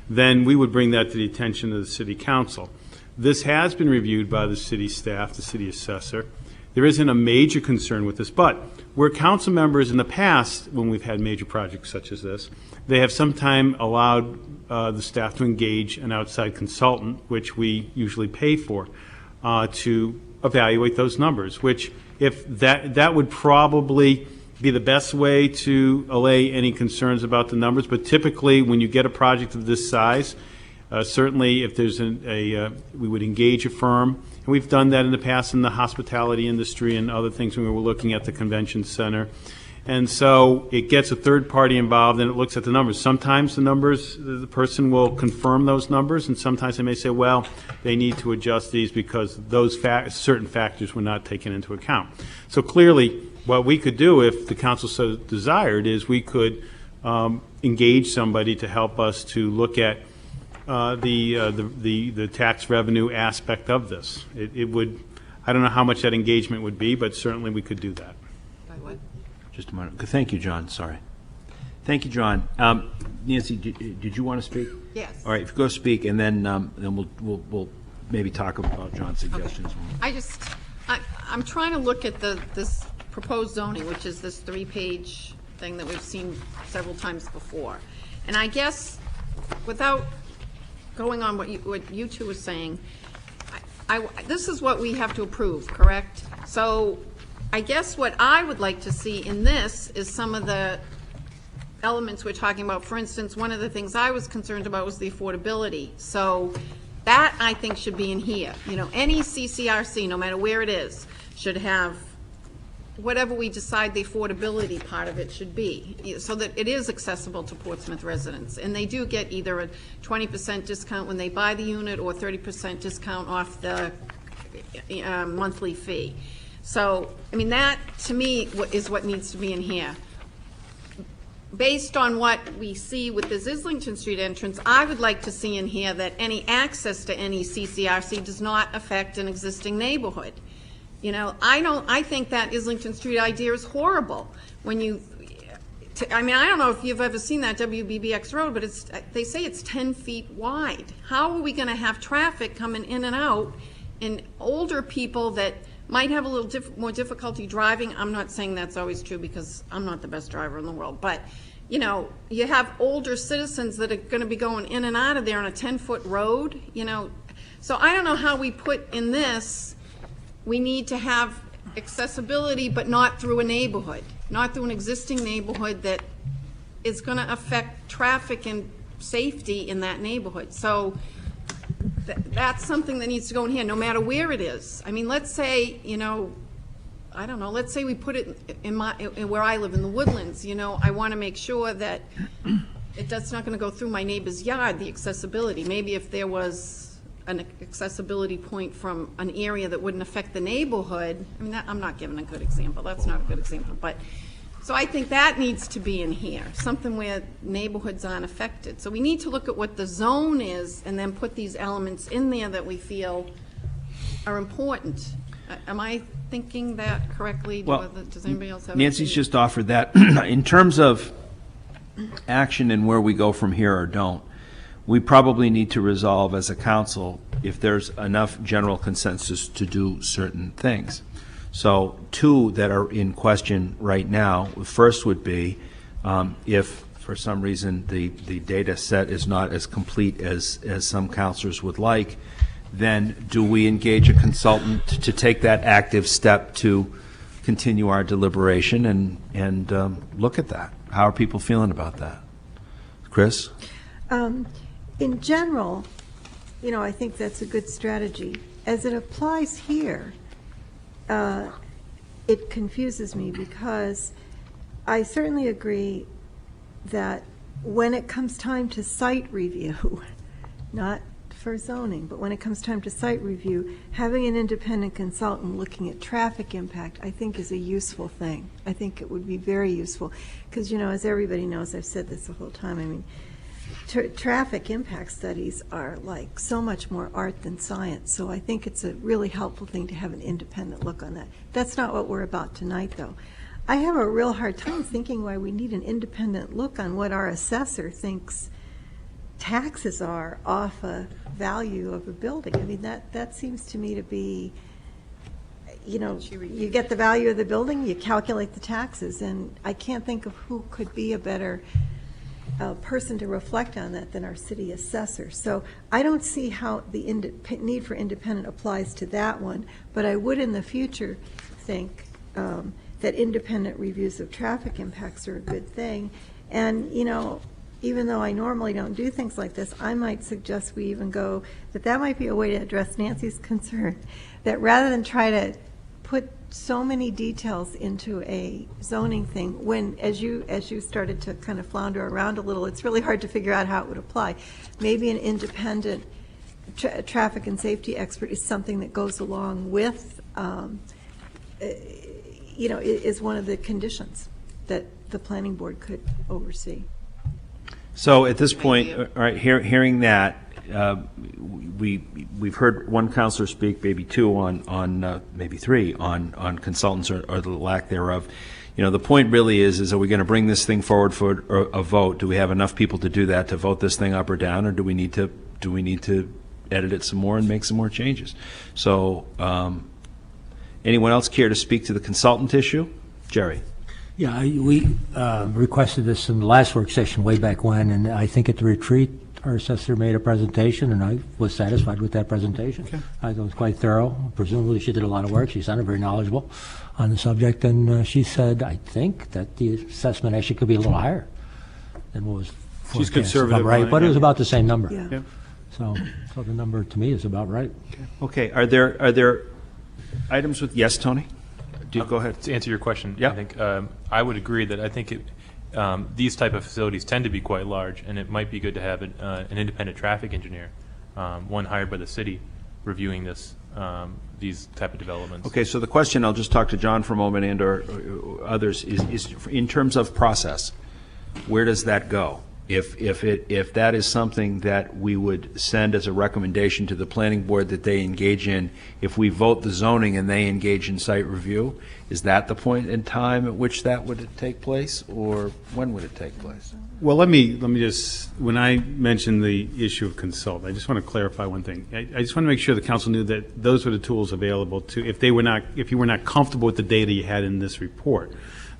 then we would bring that to the attention of the city council. This has been reviewed by the city staff, the city assessor. There isn't a major concern with this, but where council members in the past, when we've had major projects such as this, they have sometime allowed the staff to engage an outside consultant, which we usually pay for, to evaluate those numbers, which if that would probably be the best way to allay any concerns about the numbers. But typically, when you get a project of this size, certainly if there's we would engage a firm. And we've done that in the past in the hospitality industry and other things when we were looking at the convention center. And so it gets a third party involved and it looks at the numbers. Sometimes the numbers, the person will confirm those numbers, and sometimes they may say, well, they need to adjust these because those certain factors were not taken into account. So clearly, what we could do if the council so desired is we could engage somebody to help us to look at the tax revenue aspect of this. It would, I don't know how much that engagement would be, but certainly we could do that. Just a moment. Thank you, John. Sorry. Thank you, John. Nancy, did you want to speak? Yes. All right, if you go speak, and then we'll maybe talk about John's suggestions. Okay. I'm trying to look at this proposed zoning, which is this 3-page thing that we've seen several times before. And I guess, without going on what you two were saying, this is what we have to approve, correct? So I guess what I would like to see in this is some of the elements we're talking about. For instance, one of the things I was concerned about was the affordability. So that, I think, should be in here. You know, any CCRC, no matter where it is, should have whatever we decide the affordability part of it should be, so that it is accessible to Portsmouth residents. And they do get either a 20% discount when they buy the unit or 30% discount off the monthly fee. So, I mean, that, to me, is what needs to be in here. Based on what we see with this Islington Street entrance, I would like to see in here that any access to any CCRC does not affect an existing neighborhood. You know, I think that Islington Street idea is horrible. When you, I mean, I don't know if you've ever seen that WBBX road, but they say it's 10 feet wide. How are we going to have traffic coming in and out, and older people that might have a little more difficulty driving? I'm not saying that's always true, because I'm not the best driver in the world, but you know, you have older citizens that are going to be going in and out of there on a 10-foot road, you know. So I don't know how we put in this, we need to have accessibility, but not through a neighborhood, not through an existing neighborhood that is going to affect traffic and safety in that neighborhood. So that's something that needs to go in here, no matter where it is. I mean, let's say, you know, I don't know, let's say we put it in where I live in the Woodlands. You know, I want to make sure that that's not going to go through my neighbor's yard, the accessibility. Maybe if there was an accessibility point from an area that wouldn't affect the neighborhood. I mean, I'm not giving a good example. That's not a good example. But so I think that needs to be in here, something where neighborhoods aren't affected. So we need to look at what the zone is and then put these elements in there that we feel are important. Am I thinking that correctly? Well, does anybody else have Nancy's anything? just offered that. In terms of action and where we go from here or don't, we probably need to resolve as a council if there's enough general consensus to do certain things. So two that are in question right now, first would be if for some reason the data set is not as complete as some councilors would like, then do we engage a consultant to take that active step to continue our deliberation and look at that? How are people feeling about that? Chris? In general, I think that's a good strategy. As it applies here, it confuses me because I certainly agree that when it comes time to site review, not for zoning, but when it comes time to site review, having an independent consultant looking at traffic impact, I think is a useful thing. I think it would be very useful because, as everybody knows, I've said this the whole time, I mean, traffic impact studies are like so much more art than science, so I think it's a really helpful thing to have an independent look on that. That's not what we're about tonight, though. I have a real hard time thinking why we need an independent look on what our assessor thinks taxes are off a value of a building. I mean, that seems to me to be, you get the value of the building, you calculate the taxes, and I can't think of who could be a better person to reflect on that than our city assessor. So I don't see how the need for independent applies to that one, but I would in the future think that independent reviews of traffic impacts are a good thing. And, even though I normally don't do things like this, I might suggest we even go, that might be a way to address Nancy's concern, that rather than try to put so many details into a zoning thing, when, as you started to kind of flounder around a little, it's really hard to figure out how it would apply. Maybe an independent traffic and safety expert is something that goes along with, is one of the conditions that the planning board could oversee. So at this point, all right, hearing that, we've heard one counselor speak, maybe two on maybe three on consultants or the lack thereof. The point really is are we going to bring this thing forward for a vote? Do we have enough people to do that, to vote this thing up or down, or do we need to edit it some more and make some more changes? So anyone else care to speak to the consultant issue? Jerry. Yeah, we requested this in the last work session way back when, and I think at the retreat, our assessor made a presentation, and I was satisfied with that presentation. Okay. I thought it was quite thorough. Presumably she did a lot of work. She sounded very knowledgeable on the subject, and she said, I think that the assessment actually could be a little higher than what was forecast. She's conservative, right? But it was about the same number. Yeah. Yep. So the number to me is about right. Okay. Are there items with, yes, Tony? Go ahead. To answer your question, Yeah. I think I would agree that I think these type of facilities tend to be quite large, and it might be good to have an independent traffic engineer, one hired by the city, reviewing these type of developments. Okay, so the question, I'll just talk to John for a moment and or others, is in terms of process, where does that go? If that is something that we would send as a recommendation to the planning board that they engage in, if we vote the zoning and they engage in site review, is that the point in time at which that would take place, or when would it take place? Well, let me just, when I mentioned the issue of consult, I just want to clarify one thing. I just want to make sure the council knew that those were the tools available to, if you were not comfortable with the data you had in this report,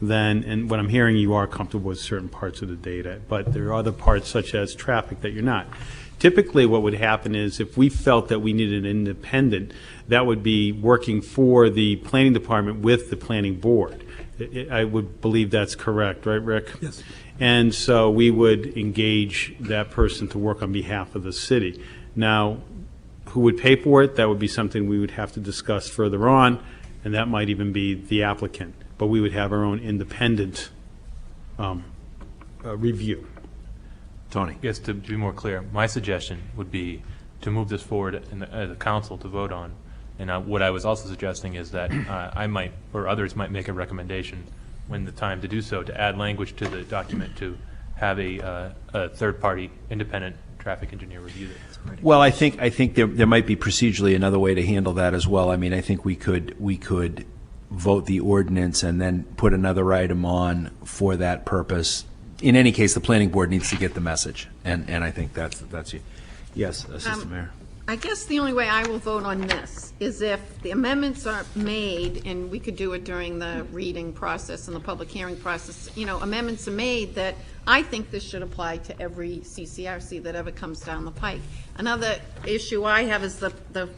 then, and what I'm hearing, you are comfortable with certain parts of the data, but there are other parts such as traffic that you're not. Typically what would happen is if we felt that we needed an independent, that would be working for the planning department with the planning board. I would believe that's correct, right, Rick? Yes. And so we would engage that person to work on behalf of the city. Now, who would pay for it? That would be something we would have to discuss further on, and that might even be the applicant. But we would have our own independent review. Tony? Yes, to be more clear, my suggestion would be to move this forward as a council to vote on. And what I was also suggesting is that I might, or others might make a recommendation when the time to do so, to add language to the document to have a third-party independent traffic engineer review it. Well, I think there might be procedurally another way to handle that as well. I mean, I think we could vote the ordinance and then put another item on for that purpose in any case, the planning board needs to get the message, and I think that's you. Yes, Assistant Mayor. I guess the only way I will vote on this is if the amendments are made, and we could do it during the reading process and the public hearing process, amendments are made that I think this should apply to every CCRC that ever comes down the pike. Another issue I have is the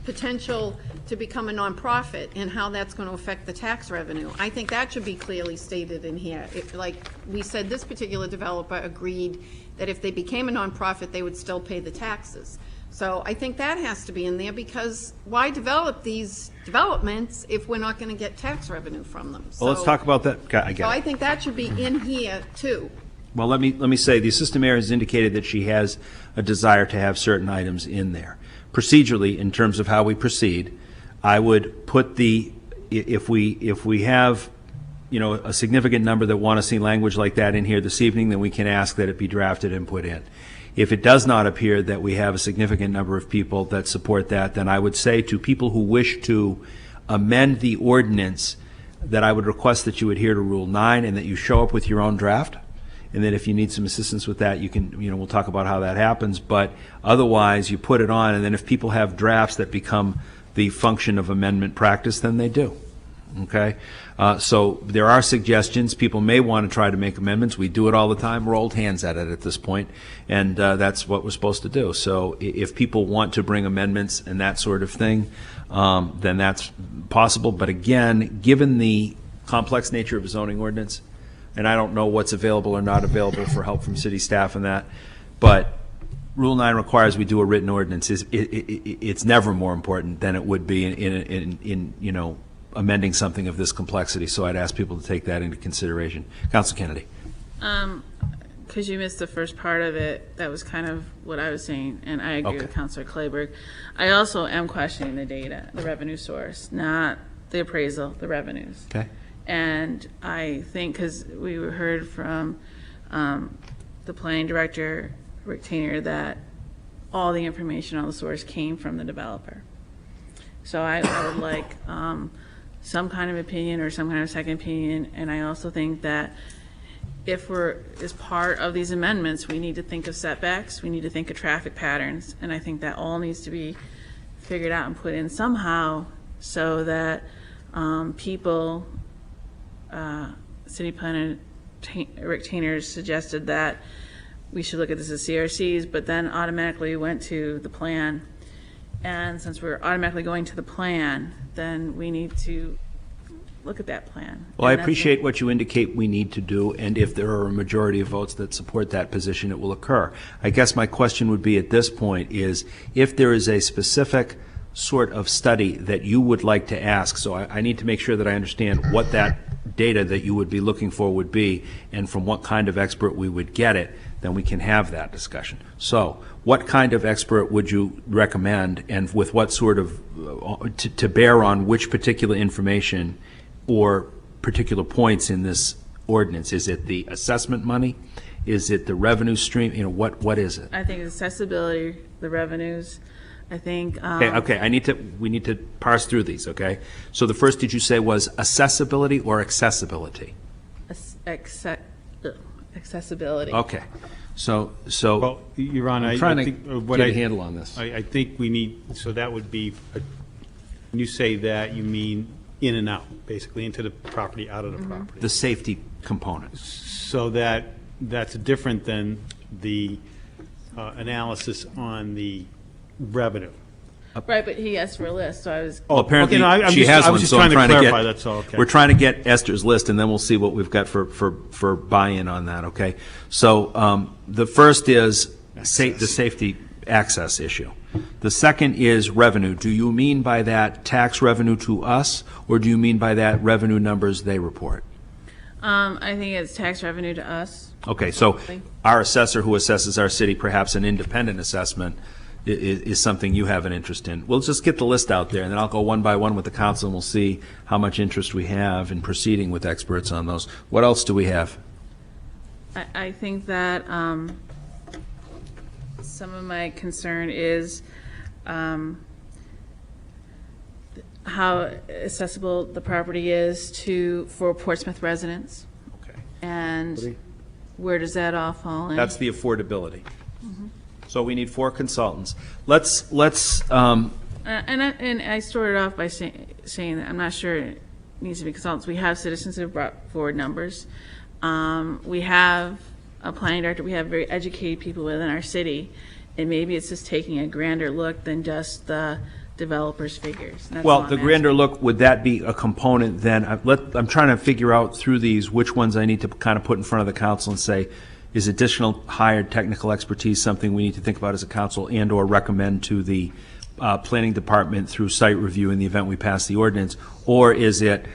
potential to become a nonprofit and how that's going to affect the tax revenue. I think that should be clearly stated in here. Like we said, this particular developer agreed that if they became a nonprofit, they would still pay the taxes. So I think that has to be in there, because why develop these developments if we're not going to get tax revenue from them? Well, let's talk about that. I get So it. I think that should be in here too. Well, let me say, the Assistant Mayor has indicated that she has a desire to have certain items in there. Procedurally, in terms of how we proceed, I would put if we have, a significant number that want to see language like that in here this evening, then we can ask that it be drafted and put in. If it does not appear that we have a significant number of people that support that, then I would say to people who wish to amend the ordinance that I would request that you adhere to Rule 9 and that you show up with your own draft. And then if you need some assistance with that, you can, we'll talk about how that happens. But otherwise, you put it on, and then if people have drafts that become the function of amendment practice, then they do. Okay? So there are suggestions. People may want to try to make amendments. We do it all the time. We're old hands at it at this point, and that's what we're supposed to do. So if people want to bring amendments and that sort of thing, then that's possible. But again, given the complex nature of a zoning ordinance, and I don't know what's available or not available for help from city staff and that, but Rule 9 requires we do a written ordinance. It's never more important than it would be in amending something of this complexity. So I'd ask people to take that into consideration. Council Kennedy. Because you missed the first part of it, that was kind of what I was saying, and I agree with Councilor Clayburgh. I also am questioning the data, the revenue source, not the appraisal, the revenues. Okay. And I think, because we heard from the planning director, Rick Tainer, that all the information on the source came from the developer. So I would like some kind of opinion or some kind of second opinion, and I also think that if as part of these amendments, we need to think of setbacks, we need to think of traffic patterns, and I think that all needs to be figured out and put in somehow so that people, City Planner Rick Tainer suggested that we should look at this as CRCs, but then automatically went to the plan. And since we're automatically going to the plan, then we need to look at that plan. Well, I appreciate what you indicate we need to do, and if there are a majority of votes that support that position, it will occur. I guess my question would be at this point is, if there is a specific sort of study that you would like to ask, so I need to make sure that I understand what that data that you would be looking for would be, and from what kind of expert we would get it, then we can have that discussion. So, what kind of expert would you recommend, and with what sort of, to bear on which particular information or particular points in this ordinance? Is it the assessment money? Is it the revenue stream? What is it? I think accessibility, the revenues. I think. Okay. We need to parse through these. Okay. So the first, did you say, was accessibility or accessibility? Accessibility. Okay. So. Well, Your Honor, I'm trying I to think what get a handle on this. I think we need, so that would be, when you say that, you mean in and out, basically, into the property, out of the property. The safety component. So that's different than the analysis on the revenue. Right, but he asked for a list, so I was. Oh, apparently okay, no, she has I one, was just so I'm trying to trying to clarify, get. that's all, okay. We're trying to get Esther's list, and then we'll see what we've got for buy-in on that. Okay. So the first is the safety access issue. The second is revenue. Do you mean by that tax revenue to us, or do you mean by that revenue numbers they report? I think it's tax revenue to us. Okay, so our assessor who assesses our city, perhaps an independent assessment, is something you have an interest in. We'll just get the list out there, and then I'll go one by one with the council, and we'll see how much interest we have in proceeding with experts on those. What else do we have? I think that some of my concern is how accessible the property is for Portsmouth residents. Okay. And where does that all fall in? That's the affordability. So we need 4 consultants. And I started off by saying that I'm not sure it needs to be consultants. We have citizens who have brought forward numbers. We have a planning director. We have very educated people within our city. And maybe it's just taking a grander look than just the developers' figures. And that's all Well, I'm the asking. grander look, would that be a component then? I'm trying to figure out through these which ones I need to kind of put in front of the council and say, is additional hired technical expertise something we need to think about as a council and/or recommend to the planning department through site review in the event we pass the ordinance? Or is it,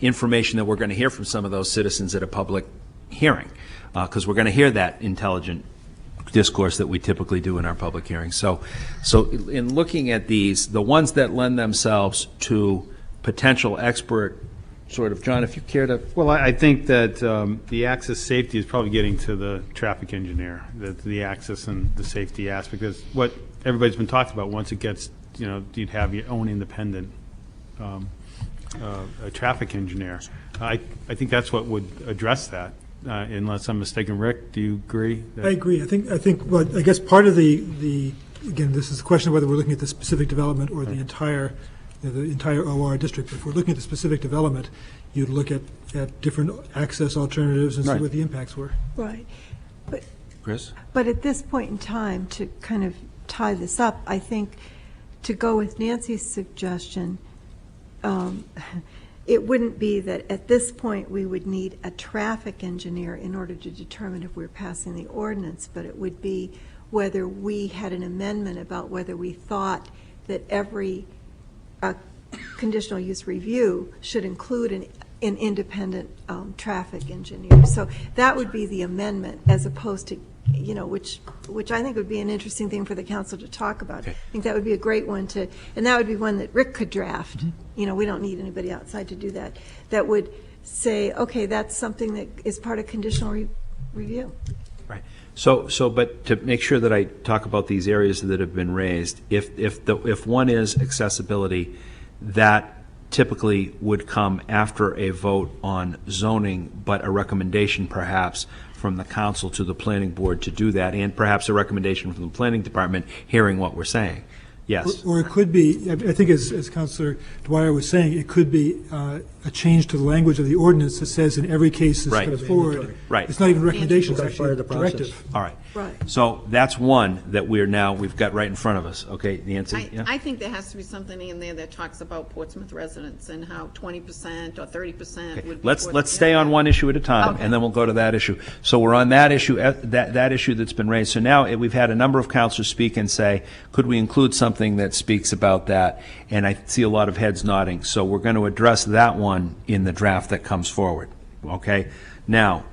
information that we're going to hear from some of those citizens at a public hearing? Because we're going to hear that intelligent discourse that we typically do in our public hearings. So in looking at these, the ones that lend themselves to potential expert sort of, John, if you care to. Well, I think that the access safety is probably getting to the traffic engineer, the access and the safety aspect. Because what everybody's been talking about, once it gets, you'd have your own independent a traffic engineer. I think that's what would address that, unless I'm mistaken. Rick, do you agree? I agree. I think. Well, I guess part of the again, this is a question of whether we're looking at the specific development or the entire OR district. If we're looking at the specific development, you'd look at different access alternatives and see Right. what the impacts were. Right. Chris? But at this point in time, to kind of tie this up, I think to go with Nancy's suggestion, it wouldn't be that at this point we would need a traffic engineer in order to determine if we're passing the ordinance, but it would be whether we had an amendment about whether we thought that every conditional use review should include an independent traffic engineer. So that would be the amendment, as opposed to, which I think would be an interesting thing for the council to talk about. Okay. I think that would be a great one and that would be one that Rick could draft. We don't need anybody outside to do that. That would say, okay, that's something that is part of conditional review. Right. But to make sure that I talk about these areas that have been raised, if one is accessibility, that typically would come after a vote on zoning, but a recommendation perhaps from the council to the planning board to do that, and perhaps a recommendation from the planning department hearing what we're saying. Yes. Or it could be, I think as Councilor Dwyer was saying, it could be a change to the language of the ordinance that says in every case that's Right. put forward. Right. It's not even a recommendation, it's That's part actually of a the process. directive. All right. Right. So that's one that we've got right in front of us. Okay, Nancy? Yeah? I think there has to be something in there that talks about Portsmouth residents and how 20% or 30% would be. Let's stay on one issue at a time, Okay. and then we'll go to that issue. So we're on that issue, that issue that's been raised. So now we've had a number of councilors speak and say, could we include something that speaks about that? And I see a lot of heads nodding. So we're going to address that one in the draft that comes forward. Okay? Now,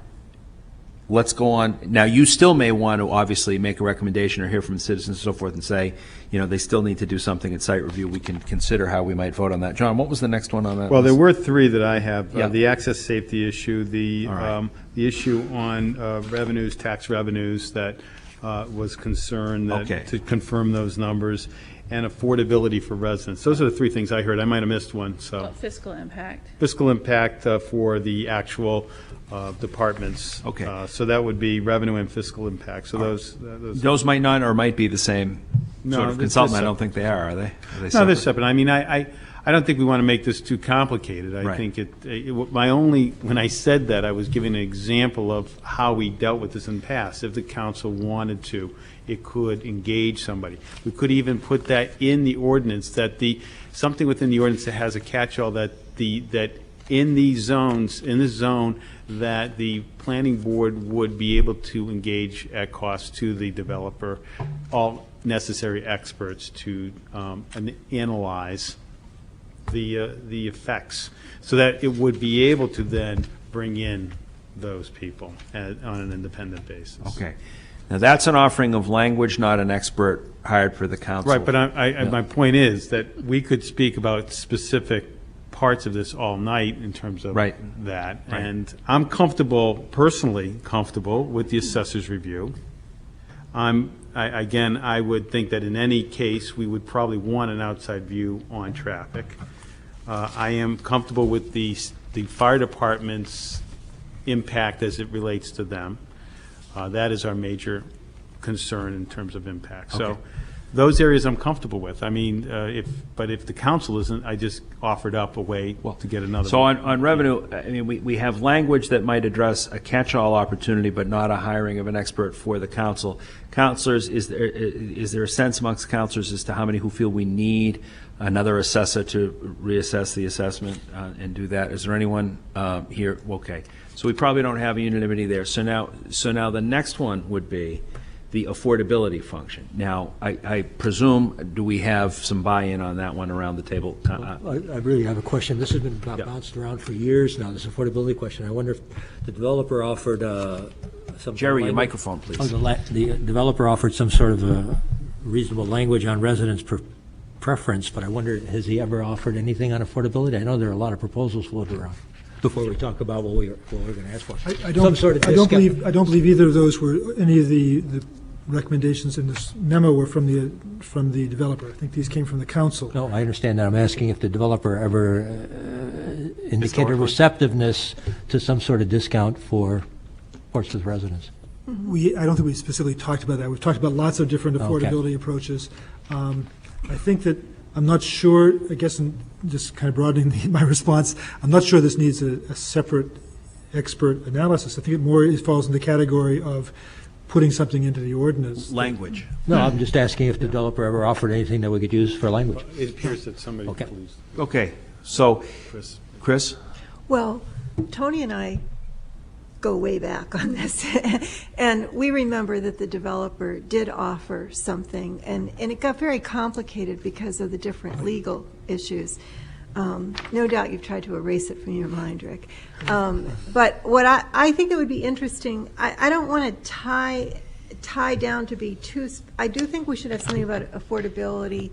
let's go on. Now, you still may want to obviously make a recommendation or hear from citizens and so forth and say, they still need to do something at site review. We can consider how we might vote on that. John, what was the next one on that? Well, there list? were 3 that I have. Yeah. The access safety issue, the All right. the issue on revenues, tax revenues that was concerned Okay. to confirm those numbers, and affordability for residents. Those are the 3 things I heard. I might have missed one. So Fiscal impact. fiscal impact for the actual departments. Okay. So that would be revenue and fiscal impact. So those. Those might not or might be the same No, sort of they're consultant. I separate. don't think they are they? No, they're separate. I mean, I don't think we want to make this too complicated. I Right. think when I said that, I was giving an example of how we dealt with this in the past. If the council wanted to, it could engage somebody. We could even put that in the ordinance, that something within the ordinance that has a catch-all that in these zones, in this zone, that the planning board would be able to engage at cost to the developer, all necessary experts to analyze the effects, so that it would be able to then bring in those people on an independent basis. Okay. Now, that's an offering of language, not an expert hired for the council. Right, but my point is that we could speak about specific parts of this all night in terms of Right. that. Right. And I'm personally comfortable with the assessor's review. Again, I would think that in any case, we would probably want an outside view on traffic. I am comfortable with the fire department's impact as it relates to them. That is our major concern in terms of impact. So Okay. those areas I'm comfortable with. I mean, if the council isn't, I just offered up a way to get another. So on revenue, I mean, we have language that might address a catch-all opportunity, but not a hiring of an expert for the council. Counselors, is there a sense amongst counselors as to how many who feel we need another assessor to reassess the assessment and do that? Is there anyone here? Okay. So we probably don't have unanimity there. So now the next one would be the affordability function. Now, I presume, do we have some buy-in on that one around the table? I really have a question. This has been bounced around for years now, this affordability question. I wonder if the developer offered some. Jerry, your microphone, please. Oh, the developer offered some sort of a reasonable language on residents' preference, but I wonder, has he ever offered anything on affordability? I know there are a lot of proposals floated around before we talk about what we're going to ask for. I don't believe either of those were, any of the recommendations in this memo were from the developer. I think these came from the council. No, I understand that. I'm asking if the developer ever indicated receptiveness to some sort of discount for Portsmouth residents. I don't think we specifically talked about that. We've talked about lots of different affordability approaches. I think that, I'm not sure, I guess, just kind of broadening my response, I'm not sure this needs a separate expert analysis. I think it falls in the category of putting something into the ordinance. Language. No, I'm just asking if the developer ever offered anything that we could use for language. It appears that somebody, Okay. please. Okay, so, Chris? Well, Tony and I go way back on this, and we remember that the developer did offer something, and it got very complicated because of the different legal issues. No doubt you've tried to erase it from your mind, Rick. But what I think it would be interesting, I don't want to tie down to be too, I do think we should have something about affordability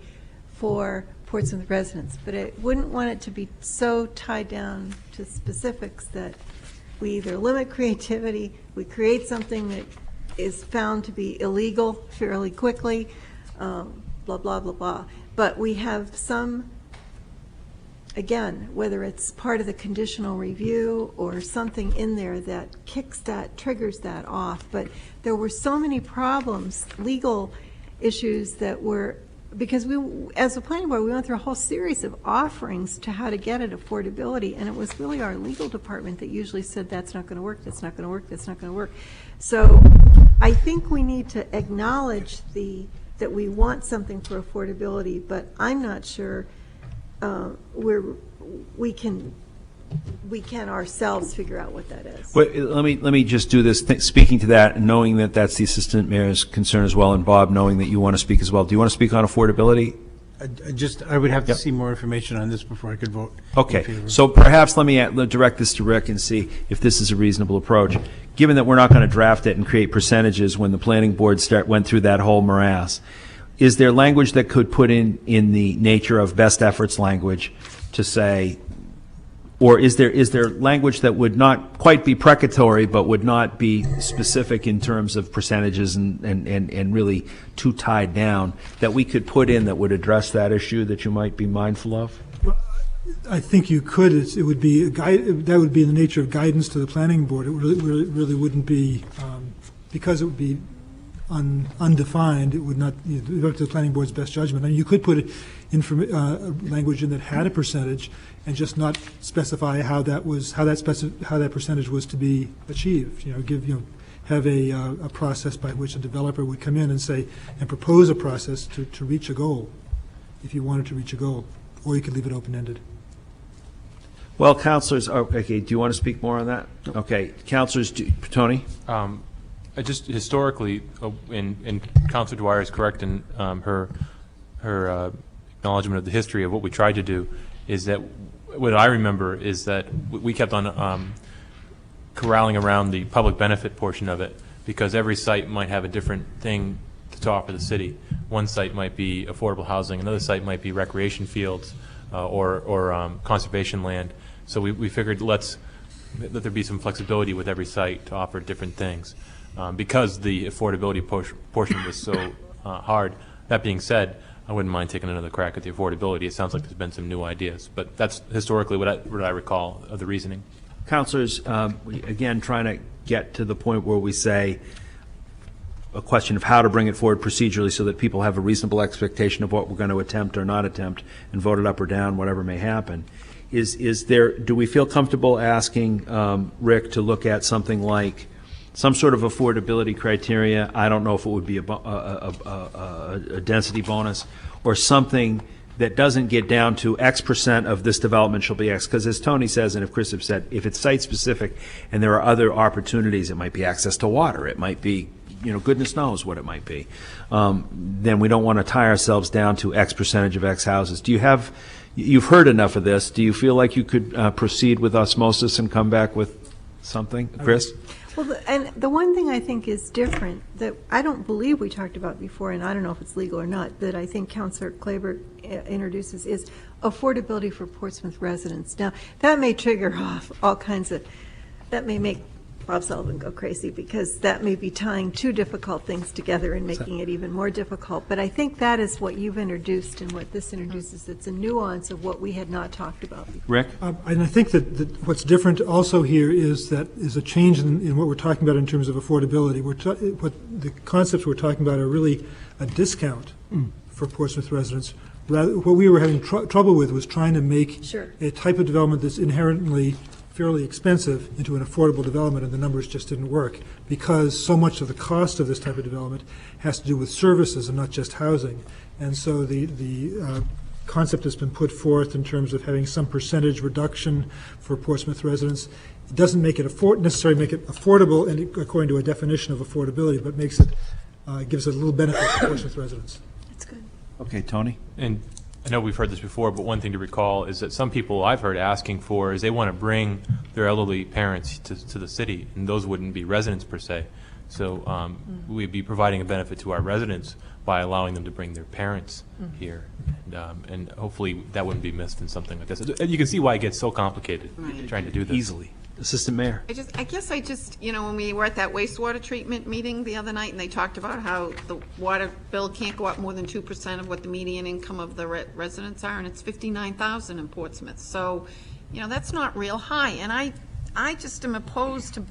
for Portsmouth residents, but I wouldn't want it to be so tied down to specifics that we either limit creativity, we create something that is found to be illegal fairly quickly, blah, blah, blah, blah. But we have some, again, whether it's part of the conditional review or something in there that triggers that off. But there were so many problems, legal issues that were, because as a planning board, we went through a whole series of offerings to how to get at affordability, and it was really our legal department that usually said, that's not going to work, that's not going to work, that's not going to work. So I think we need to acknowledge that we want something for affordability, but I'm not sure we can ourselves figure out what that is. Well, let me just do this, speaking to that, and knowing that that's the assistant mayor's concern as well, and Bob, knowing that you want to speak as well. Do you want to speak on affordability? I would have to see more information on this before I could vote. Okay, so perhaps let me direct this to Rick and see if this is a reasonable approach. Given that we're not going to draft it and create percentages when the planning board went through that whole morass, is there language that could put in the nature of best efforts language to say, or is there language that would not quite be precatory but would not be specific in terms of percentages and really too tied down that we could put in that would address that issue that you might be mindful of? I think you could. It would be that would be in the nature of guidance to the planning board. It really wouldn't be, because it would be undefined. It would not be up to the planning board's best judgment. I mean, you could put language in that had a percentage and just not specify how that percentage was to be achieved. Have a process by which a developer would come in and propose a process to reach a goal, if you wanted to reach a goal, or you could leave it open-ended. Well, councilors, okay, do you want to speak more on that? No. Okay, councilors, Tony? Just historically, and Councilor Dwyer is correct in her acknowledgement of the history of what we tried to do, is that what I remember is that we kept on corralling around the public benefit portion of it, because every site might have a different thing to offer the city. One site might be affordable housing, another site might be recreation fields or conservation land. So we figured let there be some flexibility with every site to offer different things. Because the affordability portion was so hard. That being said, I wouldn't mind taking another crack at the affordability. It sounds like there's been some new ideas, but that's historically what I recall of the reasoning. Councilors, again, trying to get to the point where we say a question of how to bring it forward procedurally so that people have a reasonable expectation of what we're going to attempt or not attempt and vote it up or down, whatever may happen. Do we feel comfortable asking Rick to look at something like some sort of affordability criteria? I don't know if it would be a density bonus or something that doesn't get down to X percent of this development shall be X. Because as Tony says, and if Chris have said, if it's site-specific and there are other opportunities, it might be access to water, it might be, goodness knows what it might be, then we don't want to tie ourselves down to X percentage of X houses. You've heard enough of this. Do you feel like you could proceed with osmosis and come back with something? Chris? Well, and the one thing I think is different that I don't believe we talked about before, and I don't know if it's legal or not, that I think Councillor Claber introduces is affordability for Portsmouth residents. Now, that may trigger off all kinds of, that may make Bob Sullivan go crazy because that may be tying two difficult things together and making it even more difficult. But I think that is what you've introduced and what this introduces. It's a nuance of what we had not talked about before. Rick? And I think that what's different also here is a change in what we're talking about in terms of affordability. What the concepts we're talking about are really a discount for Portsmouth residents. What we were having trouble with was trying to make a type of development that's inherently fairly expensive into an affordable development, and the numbers just didn't work because so much of the cost of this type of development has to do with services and not just housing. And so the concept has been put forth in terms of having some percentage reduction for Portsmouth residents. It doesn't make it necessarily make it affordable and according to a definition of affordability, but makes it gives it a little benefit to Portsmouth residents. That's good. Okay, Tony? And I know we've heard this before, but one thing to recall is that some people I've heard asking for is they want to bring their elderly parents to the city, and those wouldn't be residents per se. So we'd be providing a benefit to our residents by allowing them to bring their parents here. And hopefully that wouldn't be missed in something like this. And you can see why it gets so complicated trying to do this. Easily. Assistant Mayor? I guess when we were at that wastewater treatment meeting the other night, and they talked about how the water bill can't go up more than 2% of what the median income of the residents are, and it's $59,000 in Portsmouth. So, that's not real high. And I just am opposed to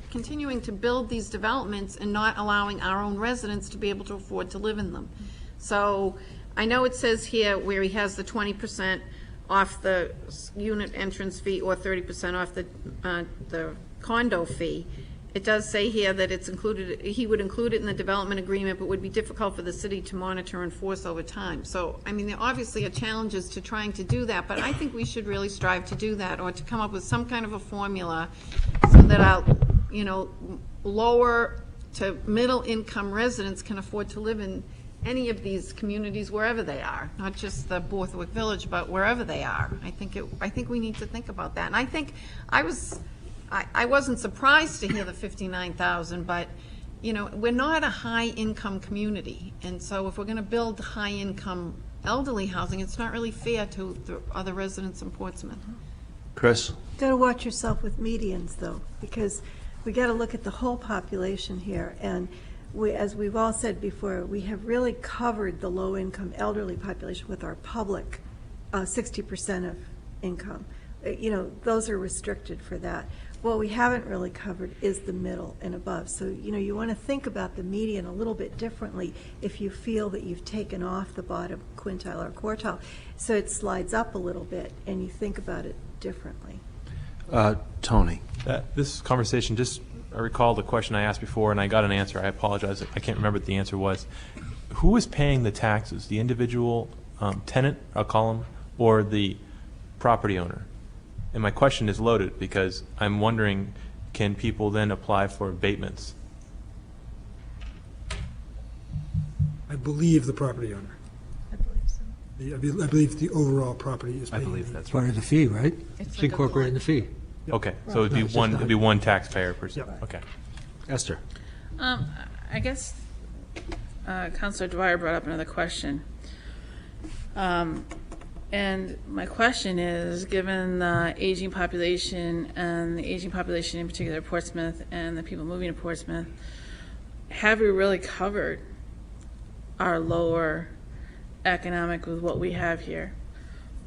continuing to build these developments and not allowing our own residents to be able to afford to live in them. So, I know it says here where he has the 20% off the unit entrance fee or 30% off the condo fee. It does say here that it's included, he would include it in the development agreement, but would be difficult for the city to monitor and enforce over time. So, there obviously are challenges to trying to do that, but I think we should really strive to do that or to come up with some kind of a formula so that our, lower to middle income residents can afford to live in any of these communities wherever they are, not just the Borthwick Village, but wherever they are. I think we need to think about that. And I think I wasn't surprised to hear the 59,000, but we're not a high income community, and so if we're going to build high income elderly housing, it's not really fair to the other residents in Portsmouth. Chris? Got to watch yourself with medians though, because we got to look at the whole population here. And as we've all said before, we have really covered the low-income elderly population with our public 60% of income. Those are restricted for that. What we haven't really covered is the middle and above. So, you want to think about the median a little bit differently if you feel that you've taken off the bottom quintile or quartile. So it slides up a little bit and you think about it differently. Tony? This conversation I recall the question I asked before, and I got an answer. I apologize. I can't remember what the answer was. Who is paying the taxes? The individual tenant, I'll call him, or the property owner? And my question is loaded because I'm wondering, can people then apply for abatements? I believe the property owner. I believe so. I believe the overall property is paying. I believe that's Part of the fee, right? It's incorporated in the fee. Okay, so it'd be one taxpayer per se. Yep. Okay. Esther? I guess Councilor Dwyer brought up another question. And my question is, given the aging population and the aging population in particular of Portsmouth and the people moving to Portsmouth, have we really covered our lower economic with what we have here?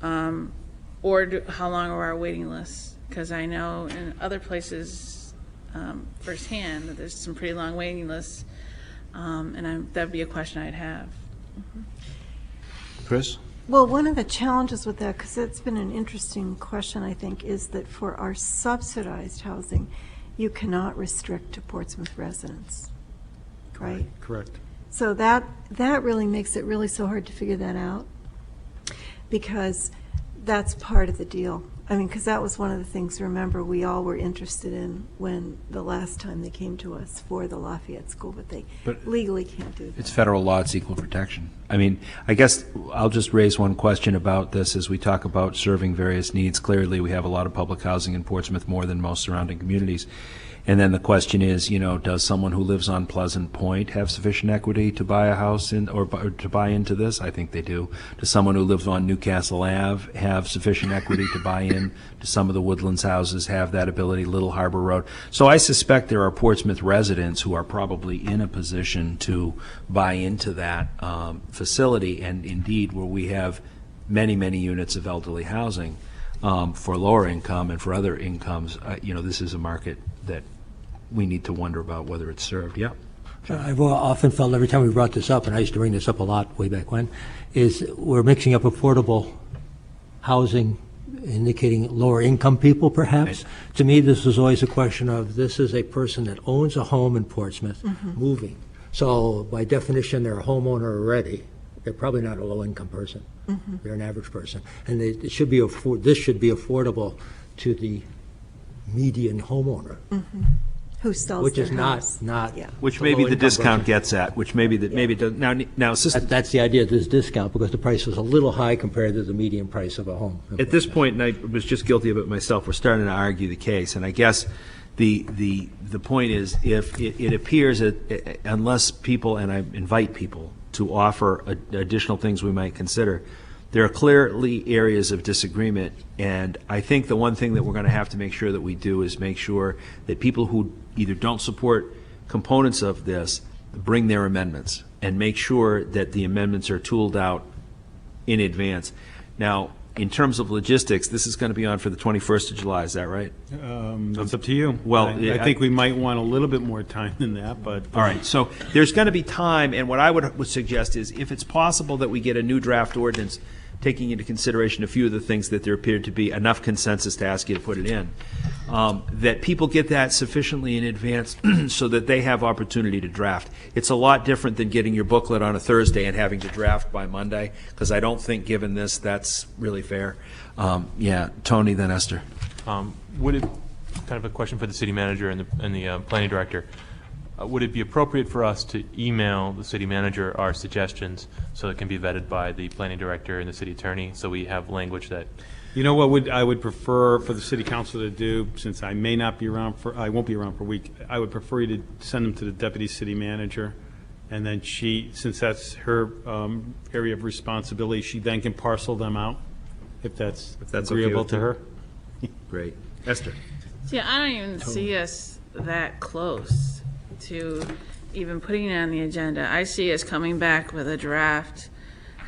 Or how long are our waiting lists? Because I know in other places firsthand that there's some pretty long waiting lists. That'd be a question I'd have. Chris? Well, one of the challenges with that, because it's been an interesting question, I think, is that for our subsidized housing, you cannot restrict to Portsmouth residents, right? Correct. So that really makes it really so hard to figure that out, because that's part of the deal. I mean, because that was one of the things, remember, we all were interested in when the last time they came to us for the Lafayette School, but they legally can't do that. It's federal law, it's equal protection. I mean, I guess I'll just raise one question about this as we talk about serving various needs. Clearly, we have a lot of public housing in Portsmouth, more than most surrounding communities. And then the question is, does someone who lives on Pleasant Point have sufficient equity to buy a house or to buy into this? I think they do. Does someone who lives on Newcastle Ave have sufficient equity to buy in? Do some of the Woodlands houses have that ability? Little Harbor Road. So I suspect there are Portsmouth residents who are probably in a position to buy into that facility, and indeed where we have many, many units of elderly housing for lower income and for other incomes. This is a market that we need to wonder about whether it's served. Yeah. I've often felt every time we brought this up, and I used to bring this up a lot way back when, is we're mixing up affordable housing, indicating lower income people perhaps. Right. To me, this was always a question of, this is a person that owns a home in Portsmouth, moving. So by definition, they're a homeowner already. They're probably not a low income person. They're an average person. And this should be affordable to the median homeowner. Who sells which their is house. not Which maybe the discount gets at, which maybe maybe does now assistant. That's the idea of this discount, because the price was a little high compared to the median price of a home. At this point, and I was just guilty of it myself, we're starting to argue the case, and I guess the point is, if it appears that unless people, and I invite people to offer additional things we might consider, there are clearly areas of disagreement, and I think the one thing that we're going to have to make sure that we do is make sure that people who either don't support components of this bring their amendments, and make sure that the amendments are tooled out in advance. Now, in terms of logistics, this is going to be on for the 21st of July, is that right? That's up to you. Well, I think we might want a little bit more time than that, but. All right, so there's going to be time, and what I would suggest is, if it's possible that we get a new draft ordinance taking into consideration a few of the things that there appeared to be enough consensus to ask you to put it in, that people get that sufficiently in advance so that they have opportunity to draft. It's a lot different than getting your booklet on a Thursday and having to draft by Monday, because I don't think, given this, that's really fair. Yeah, Tony, then Esther. Would it, kind of a question for the city manager and the planning director, would it be appropriate for us to email the city manager our suggestions so it can be vetted by the planning director and the city attorney, so we have language that? You know what I would prefer for the city council to do, since I may not be around I won't be around for a week, I would prefer you to send them to the deputy city manager, and then she, since that's her area of responsibility, she then can parcel them out, if that's agreeable okay to her. Great. Esther. See, I don't even see us that close to even putting it on the agenda. I see us coming back with a draft,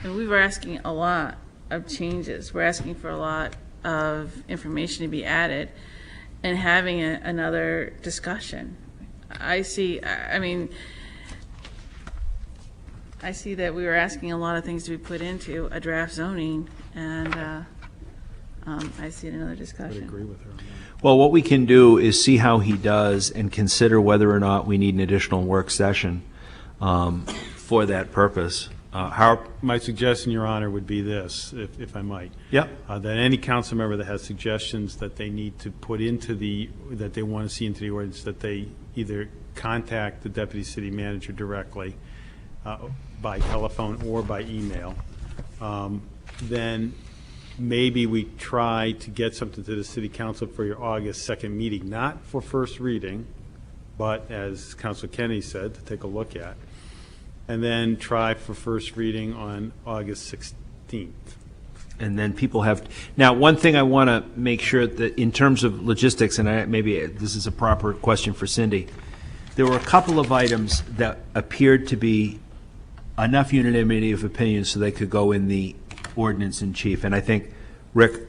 and we were asking a lot of changes. We're asking for a lot of information to be added and having another discussion. I see that we were asking a lot of things to be put into a draft zoning, and I see another discussion. I agree with her on that. Well, what we can do is see how he does and consider whether or not we need an additional work session for that purpose. My suggestion, Your Honor, would be this, if I might. Yep. That any council member that has suggestions that they need to put into that they want to see into the ordinance, that they either contact the deputy city manager directly by telephone or by email. Then maybe we try to get something to the city council for your August 2nd meeting, not for first reading, but as Councilor Kennedy said, to take a look at, and then try for first reading on August 16th. And then people have, now one thing I want to make sure that in terms of logistics, and maybe this is a proper question for Cindy, there were a couple of items that appeared to be enough unanimity of opinion so they could go in the ordinance in chief. And I think, Rick,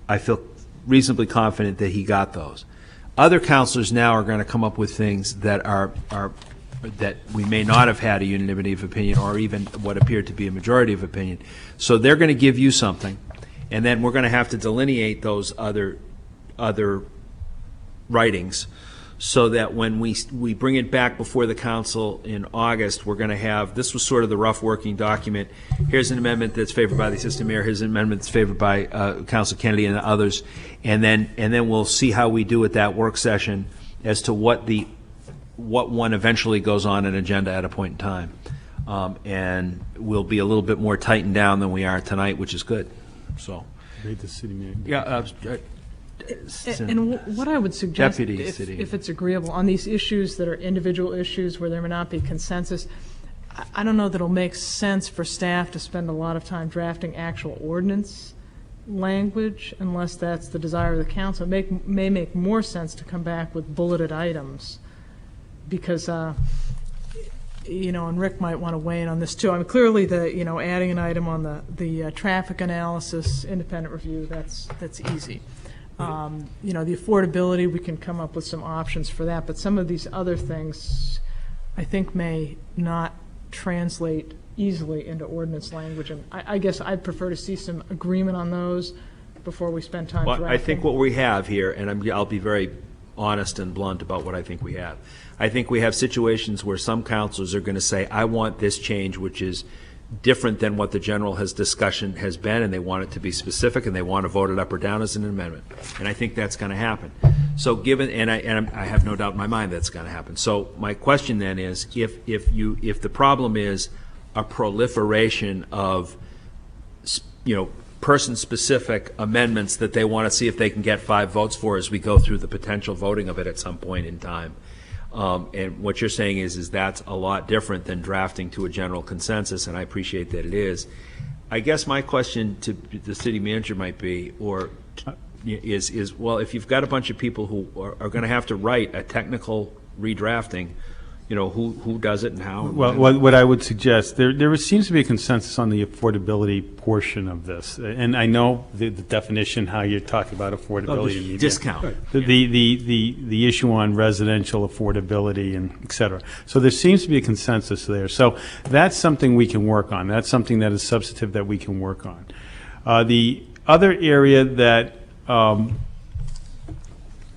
I feel reasonably confident that he got those. Other councilors now are going to come up with things that are that we may not have had a unanimity of opinion or even what appeared to be a majority of opinion. So they're going to give you something, and then we're going to have to delineate those other writings so that when we bring it back before the council in August, we're going to have, this was sort of the rough working document. Here's an amendment that's favored by the assistant mayor. Here's an amendment that's favored by Councilor Kennedy and others. And then we'll see how we do at that work session as to what one eventually goes on an agenda at a point in time. And we'll be a little bit more tightened down than we are tonight, which is good. So. Read the city manager. Yeah. And what I would suggest, Deputy if City. it's agreeable, on these issues that are individual issues where there may not be consensus, I don't know that it'll make sense for staff to spend a lot of time drafting actual ordinance language unless that's the desire of the council. It may make more sense to come back with bulleted items because, and Rick might want to weigh in on this too. I mean, clearly adding an item on the traffic analysis, independent review, that's easy. The affordability, we can come up with some options for that, but some of these other things I think may not translate easily into ordinance language, and I guess I'd prefer to see some agreement on those before we spend time drafting. I think what we have here, and I'll be very honest and blunt about what I think we have. I think we have situations where some councilors are going to say, I want this change, which is different than what the general discussion has been, and they want it to be specific, and they want to vote it up or down as an amendment. And I think that's going to happen. So given, and I have no doubt in my mind that's going to happen. So my question then is, if the problem is a proliferation of, person-specific amendments that they want to see if they can get 5 votes for as we go through the potential voting of it at some point in time. And what you're saying is that's a lot different than drafting to a general consensus, and I appreciate that it is. I guess my question to the city manager might be, is well, if you've got a bunch of people who are going to have to write a technical redrafting, who does it and how? Well, what I would suggest, there seems to be a consensus on the affordability portion of this. And I know the definition, how you're talking about affordability. Discount. The issue on residential affordability and et cetera. So there seems to be a consensus there. So that's something we can work on. That's something that is substantive that we can work on. The other area that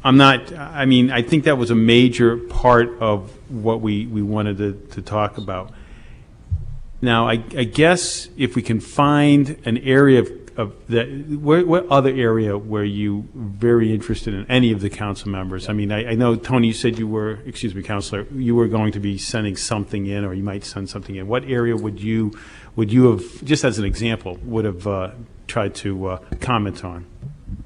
I think that was a major part of what we wanted to talk about. Now, I guess if we can find an area of that, what other area were you very interested in, any of the council members? I mean, I know, Tony, you said Councilor, you were going to be sending something in, or you might send something in. What area would you have, just as an example, would have tried to comment on?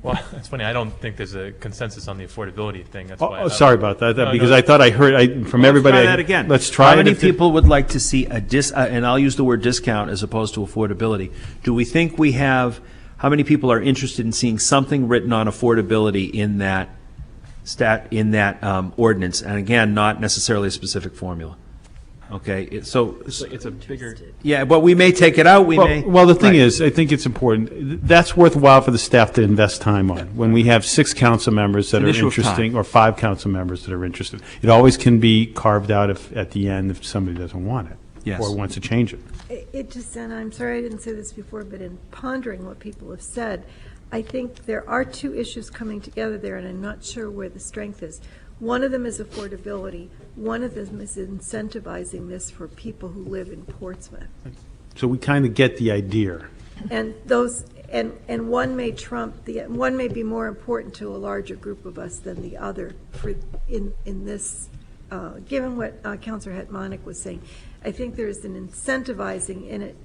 Well, it's funny. I don't think there's a consensus on the affordability thing. That's why. Sorry about that. Because I thought I heard from everybody. Let's try that again. Let's try it. How many people would like to see and I'll use the word discount as opposed to affordability. Do we think we have? How many people are interested in seeing something written on affordability in that ordinance? And again, not necessarily a specific formula. Okay, so it's a bigger. Yeah, but we may take it out. Well, the thing is, I think it's important. That's worthwhile for the staff to invest time on. When we have 6 council members that are interesting, or 5 council members that are interested, it always can be carved out at the end if somebody doesn't want it, yes, or wants to change it. And I'm sorry I didn't say this before, but in pondering what people have said, I think there are 2 issues coming together there, and I'm not sure where the strength is. One of them is affordability. One of them is incentivizing this for people who live in Portsmouth. So we kind of get the idea. And one may trump one may be more important to a larger group of us than the other in this. Given what Councilor Hetmanik was saying, I think there is an incentivizing in it,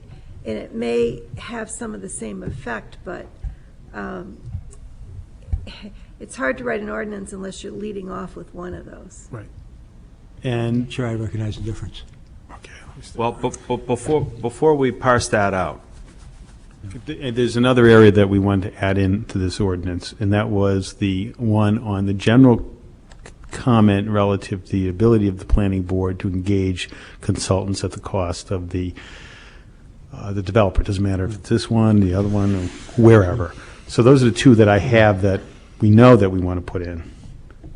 and it may have some of the same effect, but. It's hard to write an ordinance unless you're leading off with one of those. Right. And sure, I recognize the difference. Okay. Well, before we parse that out, there's another area that we wanted to add into this ordinance, and that was the one on the general comment relative to the ability of the planning board to engage consultants at the cost of the developer. It doesn't matter if it's this one, the other one, or wherever. So those are the 2 that I have that we know that we want to put in,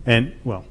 and well,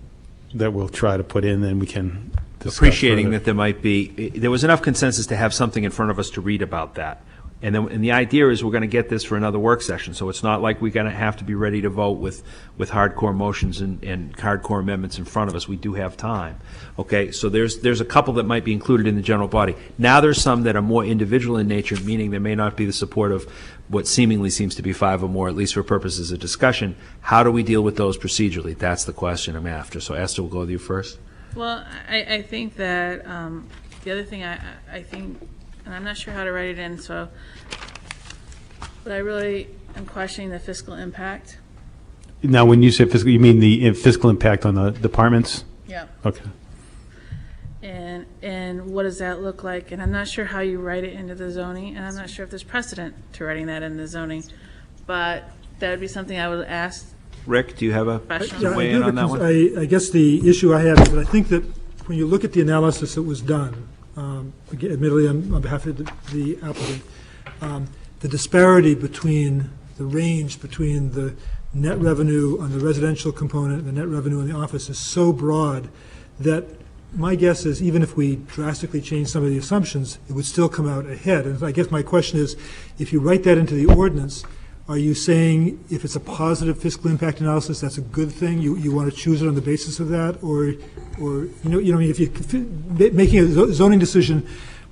that we'll try to put in. Then we can discuss appreciating further. that there was enough consensus to have something in front of us to read about that. And the idea is we're going to get this for another work session, so it's not like we're going to have to be ready to vote with hardcore motions and hardcore amendments in front of us. We do have time. Okay, so there's a couple that might be included in the general body. Now there's some that are more individual in nature, meaning there may not be the support of what seemingly seems to be 5 or more, at least for purposes of discussion. How do we deal with those procedurally? That's the question I'm after. So Esther, we'll go with you first. Well, I think that the other thing I think, and I'm not sure how to write it in, so, but I really am questioning the fiscal impact. Now, when you say fiscal, you mean the fiscal impact on the departments? Yeah. Okay. And what does that look like? And I'm not sure how you write it into the zoning, and I'm not sure if there's precedent to writing that in the zoning, but that would be something I would ask. Rick, do you have a Professional. weigh in on that one? I guess the issue I have is that I think that when you look at the analysis that was done, again, admittedly on behalf of the applicant, the disparity between the range between the net revenue on the residential component and the net revenue in the office is so broad that my guess is even if we drastically change some of the assumptions, it would still come out ahead. And I guess my question is, if you write that into the ordinance, are you saying if it's a positive fiscal impact analysis, that's a good thing? You want to choose it on the basis of that, or if you making a zoning decision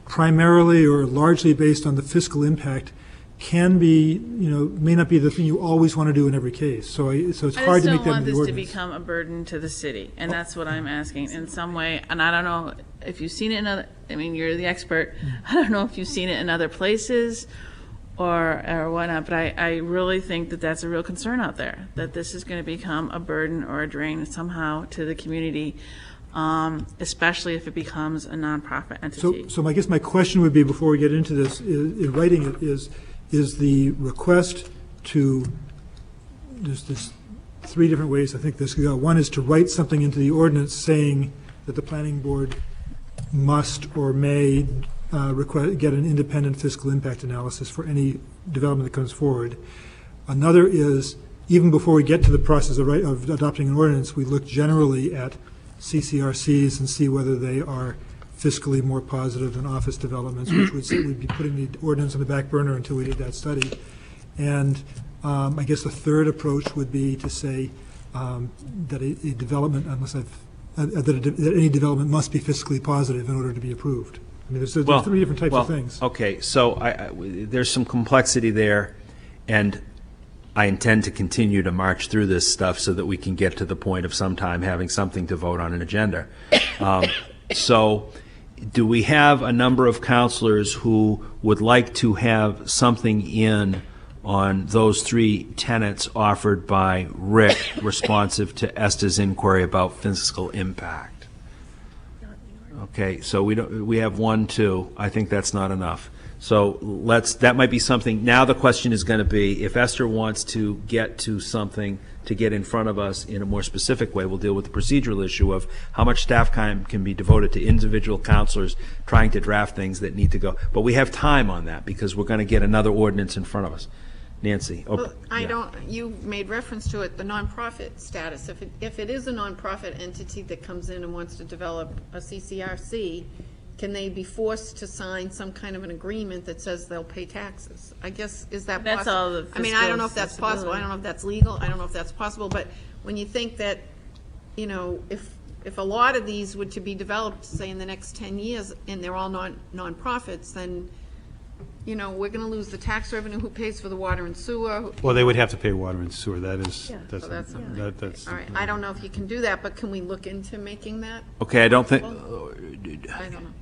primarily or largely based on the fiscal impact can be, may not be the thing you always want to do in every case. So it's hard to make that in the ordinance. I just don't want this to become a burden to the city, and that's what I'm asking in some way. And I don't know if you've seen it in other. I mean, you're the expert. I don't know if you've seen it in other places or whatnot, but I really think that that's a real concern out there, that this is going to become a burden or a drain somehow to the community, especially if it becomes a nonprofit entity. So I guess my question would be, before we get into this, in writing it, is the request to, there's 3 different ways I think this could go. One is to write something into the ordinance saying that the planning board must or may get an independent fiscal impact analysis for any development that comes forward. Another is, even before we get to the process of adopting an ordinance, we look generally at CCRCs and see whether they are fiscally more positive than office developments, which would say we'd be putting the ordinance on the back burner until we did that study. And I guess the third approach would be to say that a development, that any development must be fiscally positive in order to be approved. I mean, there's 3 different types of things. Okay, so there's some complexity there, and I intend to continue to march through this stuff so that we can get to the point of sometime having something to vote on an agenda. So do we have a number of counselors who would like to have something in on those 3 tenets offered by Rick responsive to Esther's inquiry about fiscal impact? Okay, so we have 1, 2. I think that's not enough. So that might be something. Now the question is going to be, if Esther wants to get to something to get in front of us in a more specific way, we'll deal with the procedural issue of how much staff time can be devoted to individual counselors trying to draft things that need to go. But we have time on that because we're going to get another ordinance in front of us. Nancy. Well, you made reference to it, the nonprofit status. If it is a nonprofit entity that comes in and wants to develop a CCRC, can they be forced to sign some kind of an agreement that says they'll pay taxes? I guess, is that possible? That's all the I mean, I don't know if that's possible. I don't know if that's legal. I don't know if that's possible. But when you think that, if a lot of these were to be developed, say, in the next 10 years, and they're all nonprofits, then we're going to lose the tax revenue. Who pays for the water and sewer? Well, they would have to pay water and sewer. That is, So that's something. that's. All right. I don't know if you can do that, but can we look into making that? Okay, I don't think. I don't know.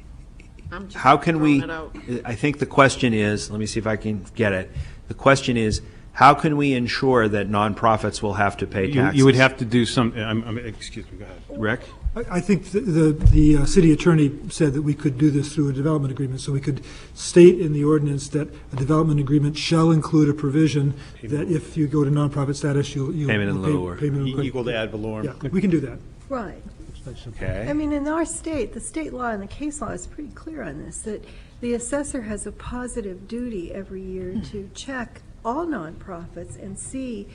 I'm just How can we, throwing it out. I think the question is, let me see if I can get it. The question is, how can we ensure that nonprofits will have to pay taxes? You would have to do some, excuse me, go ahead. Rick? I think the city attorney said that we could do this through a development agreement, so we could state in the ordinance that a development agreement shall include a provision that if you go to nonprofit status, you'll Payment in lieu or equal to ad valorem. Yeah, we can do that. Right. Okay. I mean, in our state, the state law and the case law is pretty clear on this, that the assessor has a positive duty every year to check all nonprofits and see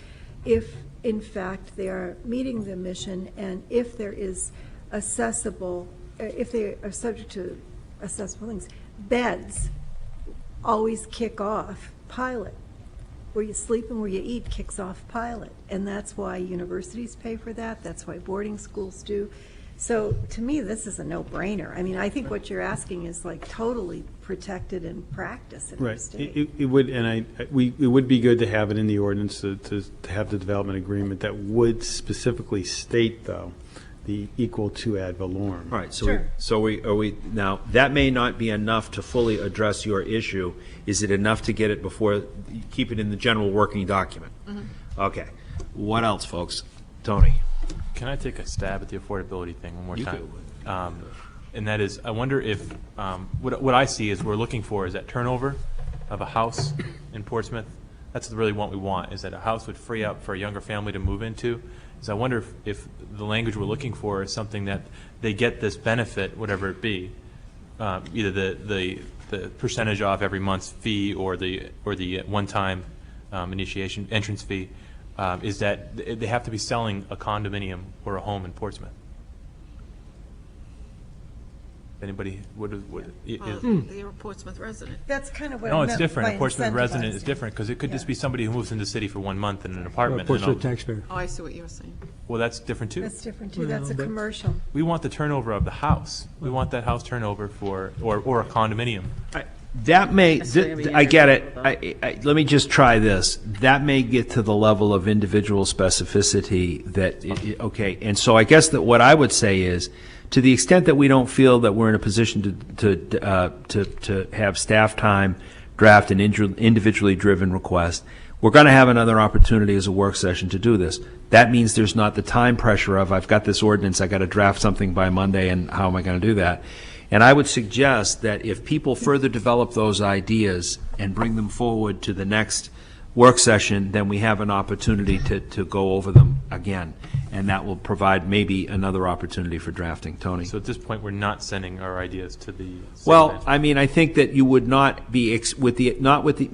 if, in fact, they are meeting the mission and if there is assessable if they are subject to assessable things, beds always kick off pilot. Where you sleep and where you eat kicks off pilot. And that's why universities pay for that. That's why boarding schools do. So to me, this is a no-brainer. I mean, I think what you're asking is like totally protected in practice in our Right. state. It would, and it would be good to have it in the ordinance to have the development agreement that would specifically state, though, the equal to ad valorem. All right, so Sure. now, that may not be enough to fully address your issue. Is it enough to get it before, keep it in the general working document? Okay. What else, folks? Tony? Can I take a stab at the affordability thing one more You time? And that is, I wonder if, what I see is we're looking for is that turnover of a house in Portsmouth. That's really what we want, is that a house would free up for a younger family to move into. So I wonder if the language we're looking for is something that they get this benefit, whatever it be, either the percentage off every month's fee or the one-time initiation entrance fee, is that they have to be selling a condominium or a home in Portsmouth. Anybody They're a Portsmouth resident. That's kind of what I No, meant it's different. by A Portsmouth resident is incentivizing. different, because it could just be somebody who moves into the city for 1 month in an apartment. Portsmouth taxpayer. Oh, I see what you were saying. Well, that's different too. That's different too. That's a commercial. We want the turnover of the house. We want that house turnover for, or a condominium. That may, That's gonna be I get it. difficult. Let me just try this. That may get to the level of individual specificity that, okay, and so I guess that what I would say is, to the extent that we don't feel that we're in a position to have staff time draft an individually driven request, we're going to have another opportunity as a work session to do this. That means there's not the time pressure of, I've got this ordinance, I got to draft something by Monday, and how am I going to do that? And I would suggest that if people further develop those ideas and bring them forward to the next work session, then we have an opportunity to go over them again. And that will provide maybe another opportunity for drafting. Tony? So at this point, we're not sending our ideas to the city Well, manager. I mean, I think that you would not be,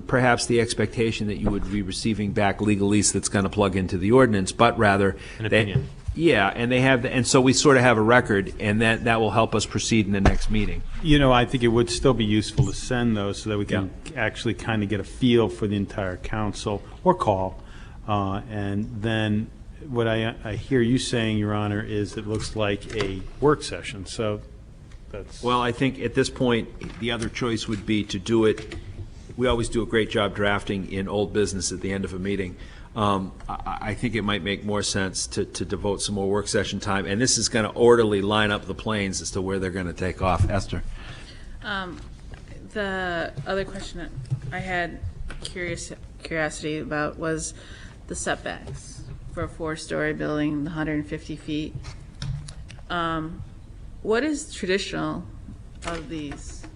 perhaps the expectation that you would be receiving back legalese that's going to plug into the ordinance, but rather. An opinion. Yeah, and and so we sort of have a record, and that will help us proceed in the next meeting. You know, I think it would still be useful to send those so that we can actually kind of get a feel for the entire council, or call. And then what I hear you saying, Your Honor, is it looks like a work session, so that's. Well, I think at this point, the other choice would be to do it, we always do a great job drafting in old business at the end of a meeting. I think it might make more sense to devote some more work session time, and this is going to orderly line up the planes as to where they're going to take off. Esther? The other question that I had curiosity about was the setbacks for a 4-story building, the 150 feet. What is traditional of these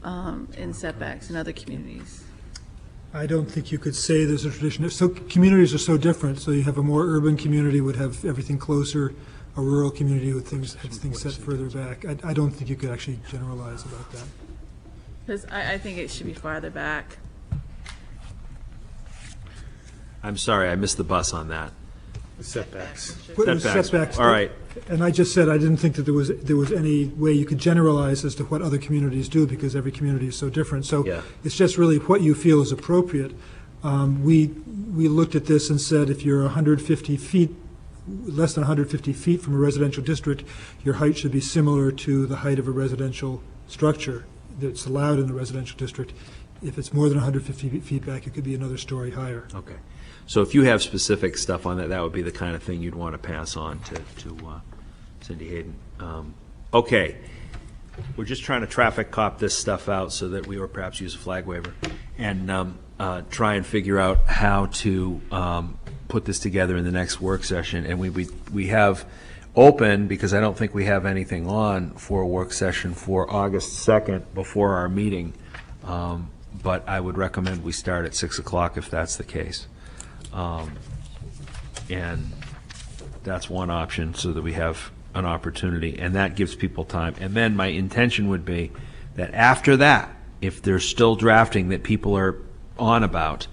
in setbacks in other communities? I don't think you could say there's a tradition. So communities are so different. So you have a more urban community would have everything closer. A rural community with things set further back. I don't think you could actually generalize about that. Because I think it should be farther back. I'm sorry, I missed the bus on that. Setbacks. Setbacks. All right. And I just said I didn't think that there was any way you could generalize as to what other communities do, because every community is so different. So Yeah. it's just really what you feel is appropriate. We looked at this and said if you're 150 feet, less than 150 feet from a residential district, your height should be similar to the height of a residential structure that's allowed in the residential district. If it's more than 150 feet back, it could be another story higher. Okay. So if you have specific stuff on that, that would be the kind of thing you'd want to pass on to Cindy Hayden. Okay. We're just trying to traffic cop this stuff out so that we, or perhaps use a flag waiver, and try and figure out how to put this together in the next work session. And we have open, because I don't think we have anything on for a work session for August 2nd before our meeting. But I would recommend we start at 6 o'clock if that's the case. And that's one option, so that we have an opportunity, and that gives people time. And then my intention would be that after that, if there's still drafting that people are on about,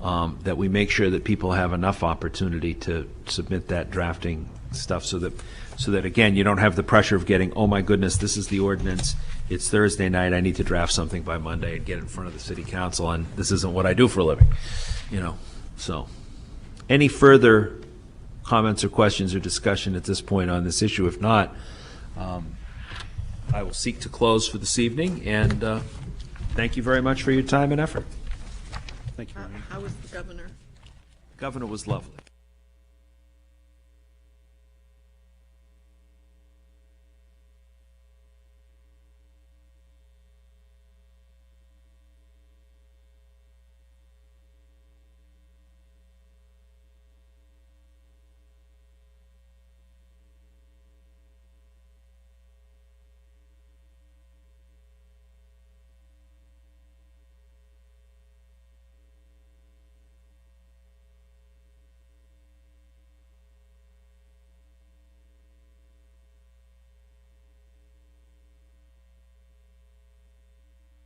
that we make sure that people have enough opportunity to submit that drafting stuff, so that again, you don't have the pressure of getting, oh my goodness, this is the ordinance, it's Thursday night, I need to draft something by Monday and get it in front of the city council, and this isn't what I do for a living, so. Any further comments or questions or discussion at this point on this issue? If not, I will seek to close for this evening, and thank you very much for your time and effort. Thank you. How was the governor? Governor was lovely.